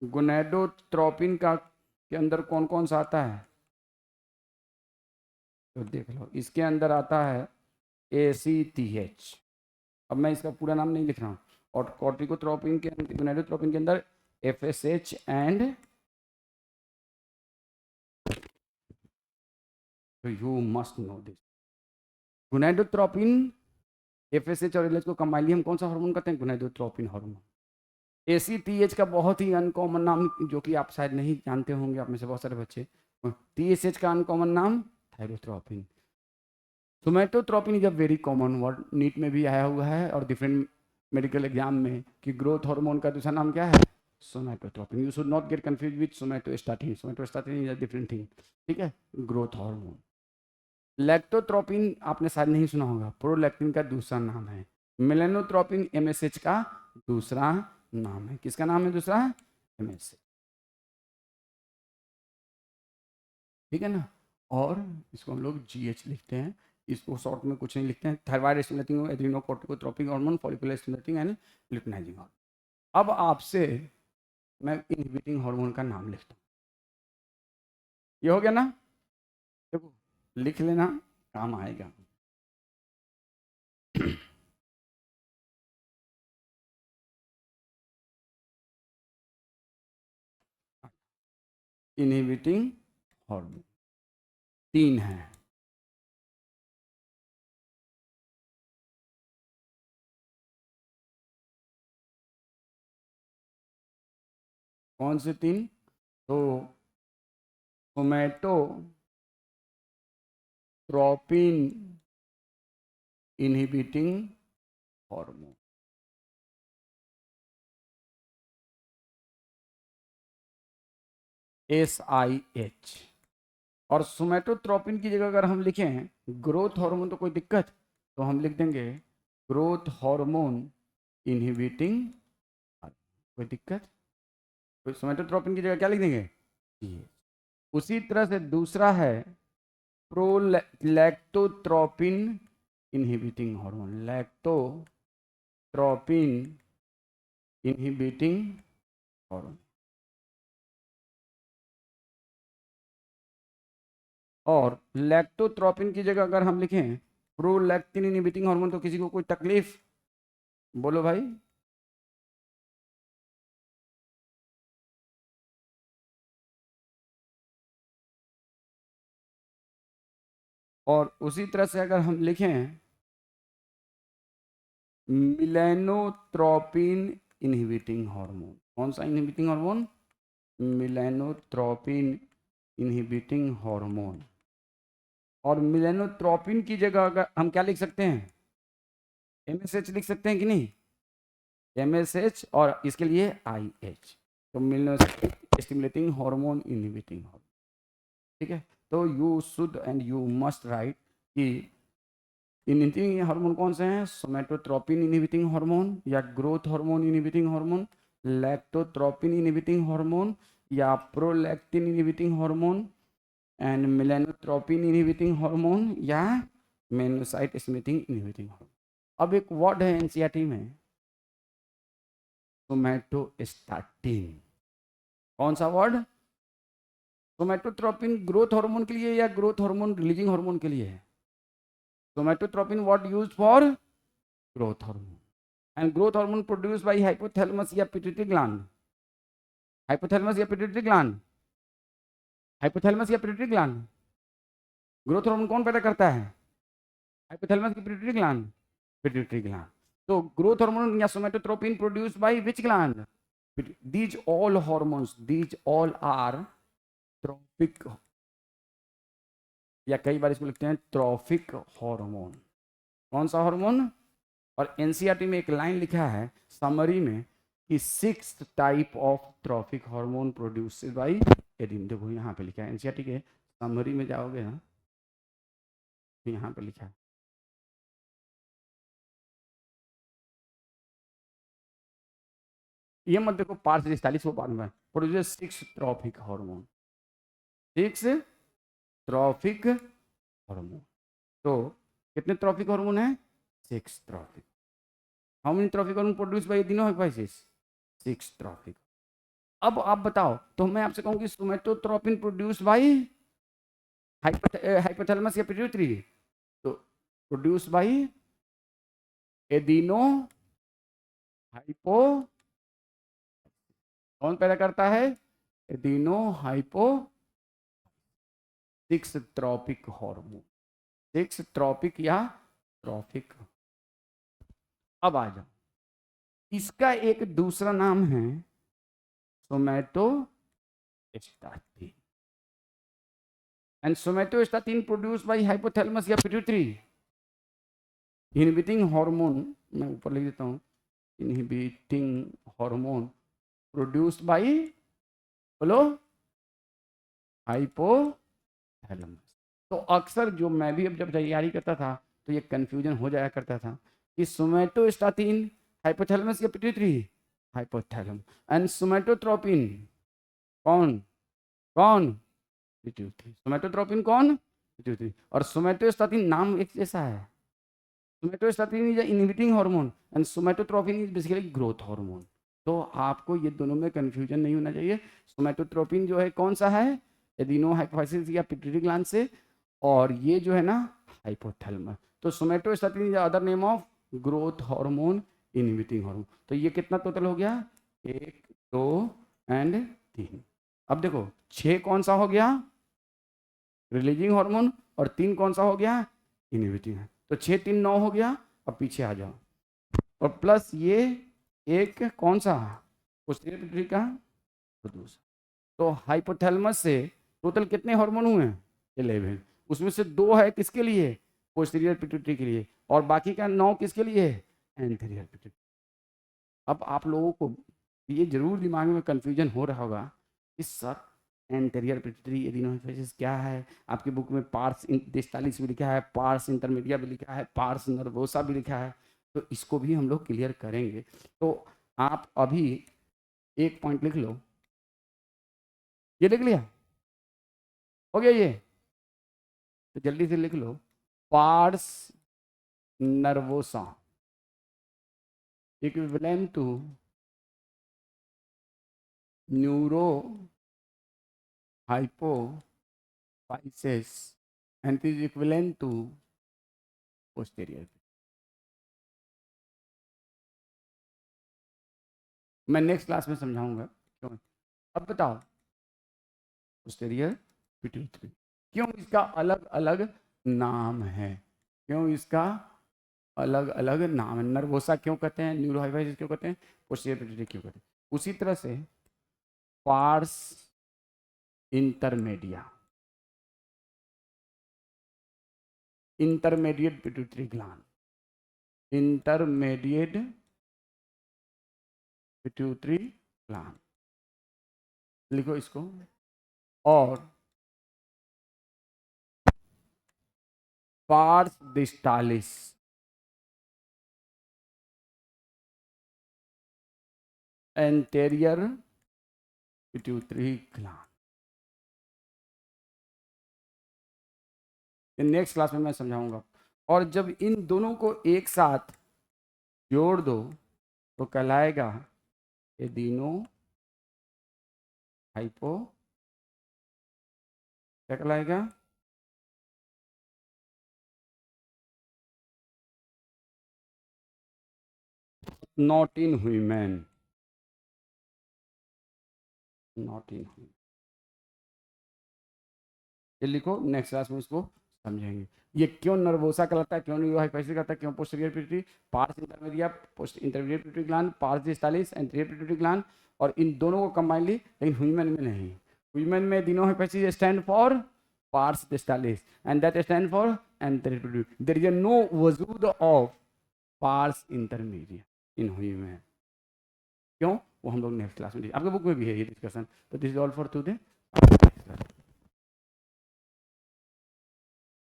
गोनेडोट्रोपिन का के अंदर कौन कौन सा आता है? तो देख लो, इसके अंदर आता है ACTH। अब मैं इसका पूरा नाम नहीं लिख रहा हूँ। और कॉर्टिकोट्रोपिन के, गोनेडोट्रोपिन के अंदर FSH एंड, तो you must know this, gonadotropin, FSH और LH को कंबाइनली हम कौन सा हार्मोन कहते हैं? Gonadotropin hormone. ACTH का बहुत ही अनकॉमन नाम, जो कि आप शायद नहीं जानते होंगे, आप में से बहुत सारे बच्चे, TSH का अनकॉमन नाम thyrotropin. Somatotropin is a very common word, NEET में भी आया हुआ है और डिफरेंट मेडिकल एग्जाम में, कि ग्रोथ हार्मोन का दूसरा नाम क्या है? Somatotropin. You should not get confuse with somatostatin, somatostatin is a different thing, ठीक है? Growth hormone. लैक्टोट्रोपिन आपने शायद नहीं सुना होगा, प्रोलैक्टिन का दूसरा नाम है। मेलेनोट्रोपिन MSH का दूसरा नाम है। किसका नाम है दूसरा? MSH, ठीक है ना? और इसको हम लोग GH लिखते हैं, इसको शॉर्ट में कुछ नहीं लिखते हैं। Thyroid stimulating, adrenocorticotropic hormone, follicular stimulating and luteinising hormone. अब आपसे मैं इनहिबिटिंग हार्मोन का नाम लिखता हूँ, ये हो गया ना? देखो, लिख लेना, काम आएगा। इनहिबिटिंग हार्मोन 3 है, कौन से 3? तो सोमैटोट्रोपिन इनहिबिटिंग हार्मोन, SIH। और सोमैटोट्रोपिन की जगह अगर हम लिखें ग्रोथ हार्मोन तो कोई दिक्कत? तो हम लिख देंगे ग्रोथ हार्मोन इनहिबिटिंग, कोई दिक्कत? तो सोमैटोट्रोपिन की जगह क्या लिख देंगे? ये। उसी तरह से दूसरा है प्रोलैक्टोट्रोपिन inhibiting hormone, lactotropin inhibiting hormone. और लैक्टोट्रोपिन की जगह अगर हम लिखें प्रोलैक्टिन इनहिबिटिंग हार्मोन तो किसी को कोई तकलीफ? बोलो भाई। और उसी तरह से अगर हम लिखें मिलेनोट्रोपिन इनहिबिटिंग हार्मोन, कौन सा inhibiting hormone? Melanotropin inhibiting hormone. और मिलेनोट्रोपिन की जगह अगर हम क्या लिख सकते हैं? MSH लिख सकते हैं कि नहीं? MSH और इसके लिए IH, तो melano stimulating hormone inhibiting hormone. ठीक है, तो you should and you must write कि इनहिबिटिंग हार्मोन कौन से हैं? सोमैटोट्रोपिन इनहिबिटिंग हार्मोन या growth hormone inhibiting hormone, lactotropin inhibiting hormone या prolactin inhibiting hormone, and melanotropin inhibiting hormone या मेनोसाइट स्टिमुलेटिंग इनहिबिटिंग हार्मोन। अब एक वर्ड है एनसीईआरटी में, सोमैटोस्टैटिन। कौन सा वर्ड? सोमैटोट्रोपिन ग्रोथ हार्मोन के लिए या ग्रोथ हार्मोन रिलीजिंग हार्मोन के लिए है? Somatotropin what use for growth hormone, and growth hormone produce by hypothalamus या पिट्यूटरी ग्लैंड। हाइपोथैलेमस या पिट्यूटरी ग्लैंड? हाइपोथैलेमस या पिट्यूटरी ग्लैंड? ग्रोथ हार्मोन कौन पैदा करता है? हाइपोथैलेमस की पिट्यूटरी ग्लैंड? Pituitary gland. तो ग्रोथ हार्मोन या somatotropin produce by which gland? These all hormones, these all are tropic, या कई बार इसको लिखते हैं ट्रॉफिक हार्मोन। कौन सा हार्मोन? और एनसीईआरटी में एक लाइन लिखा है समरी में कि 6th type of trophic hormone produced by adeno. देखो यहाँ पे लिखा है, एनसीईआरटी के समरी में जाओगे ना तो यहाँ पे लिखा है। ये मत देखो पार्ट 45 वो बाद में produce 6 trophic hormone, 6 trophic hormone. तो कितने ट्रॉफिक हार्मोन है? 6 trophic. How many trophic hormone produce by adeno hypophysis? 6 trophic. अब आप बताओ, तो मैं आपसे कहूँ कि सोमैटोट्रोपिन प्रोड्यूस बाय हाइपोथैलेमस या पिट्यूटरी? तो प्रोड्यूस बाय एडिनो हाइपो, कौन पैदा करता है? Adeno hypo 6 tropic hormone, 6 tropic या ट्रॉफिक। अब आ जाओ, इसका एक दूसरा नाम है somatostatin, and somatostatin produce by hypothalamus या पिट्यूटरी इनहिबिटिंग हार्मोन। मैं ऊपर लिख देता हूँ, इनहिबिटिंग हार्मोन प्रोड्यूस्ड बाय, बोलो, हाइपोथैलेमस। तो अक्सर जो मैं भी अब जब तैयारी करता था तो ये कंफ्यूजन हो जाया करता था कि सोमैटोस्टैटिन हाइपोथैलेमस या पिट्यूटरी? हाइपोथैलेमस। एंड सोमैटोट्रोपिन कौन? कौन? पिट्यूटरी। सोमैटोट्रोपिन कौन? पिट्यूटरी। और सोमैटोस्टैटिन नाम एक जैसा है, somatostatin is inhibiting hormone and somatotropin is basically growth hormone. तो आपको ये दोनों में कंफ्यूजन नहीं होना चाहिए। सोमैटोट्रोपिन जो है कौन सा है? एडिनो हाइपोफाइसिस या पिट्यूटरी ग्लैंड से, और ये जो है ना हाइपोथैलेमस। तो somatostatin is other name of growth hormone inhibiting hormone. तो ये कितना टोटल हो गया? 1 2 एंड 3। अब देखो 6 कौन सा हो गया? रिलीजिंग हार्मोन, और 3 कौन सा हो गया? इनहिबिटिंग। तो 6 3 9 हो गया। अब पीछे आ जाओ, और प्लस ये एक कौन सा? पोस्टीरियर पिट्यूटरी का तो दूसरा। तो हाइपोथैलेमस से टोटल कितने हार्मोन हुए? 11। उसमें से 2 है किसके लिए? पोस्टीरियर पिट्यूटरी के लिए, और बाकी का 9 किसके लिए है? Anterior pituitary. अब आप लोगों को ये जरूर दिमाग में कंफ्यूजन हो रहा होगा कि सर एंटीरियर पिट्यूटरी एडिनोइड क्या है? आपकी बुक में पार्स डिस्टालिस भी लिखा है, पार्स इंटरमीडिया भी लिखा है, पार्स नर्वोसा भी लिखा है, तो इसको भी हम लोग क्लियर करेंगे। तो आप अभी एक पॉइंट लिख लो, ये लिख लिया? हो गया ये? तो जल्दी से लिख लो, pars nervosa equivalent to neuro hypophysis and is equivalent to posterior। मैं नेक्स्ट क्लास में समझाऊंगा क्यों। अब बताओ पोस्टेरियर पिट्यूटरी क्यों इसका अलग अलग नाम है? क्यों इसका अलग अलग नाम है? नर्वोसा क्यों कहते हैं, न्यूरोहाइफाइसिस क्यों कहते हैं, पोस्टेरियर पिट्यूटरी क्यों कहते हैं? उसी तरह से pars intermedia, intermediate pituitary gland, intermediate pituitary gland लिखो इसको। और pars distalis anterior pituitary gland. Next class में मैं समझाऊंगा। और जब इन दोनों को एक साथ जोड़ दो तो कहलाएगा एडिनो हाइपो, क्या कहलाएगा? Not in human, not in human. ये लिखो, नेक्स्ट क्लास में इसको समझेंगे। ये क्यों नर्वोसा कहलाता है, क्यों न्यूरोहाइफाइसिस कहलाता है, क्यों posterior pituitary, pars intermedia, post intermediate pituitary gland, pars distalis anterior pituitary gland, और इन दोनों को कंबाइनली, लेकिन ह्यूमन में नहीं। ह्यूमन में neurohypophysis stand for pars distalis and that stand for anterior pituitary. There is no वजूद of pars intermedia in human. क्यों? वो हम लोग नेक्स्ट क्लास में, आपके बुक में भी है ये डिस्कशन। तो this is all for today.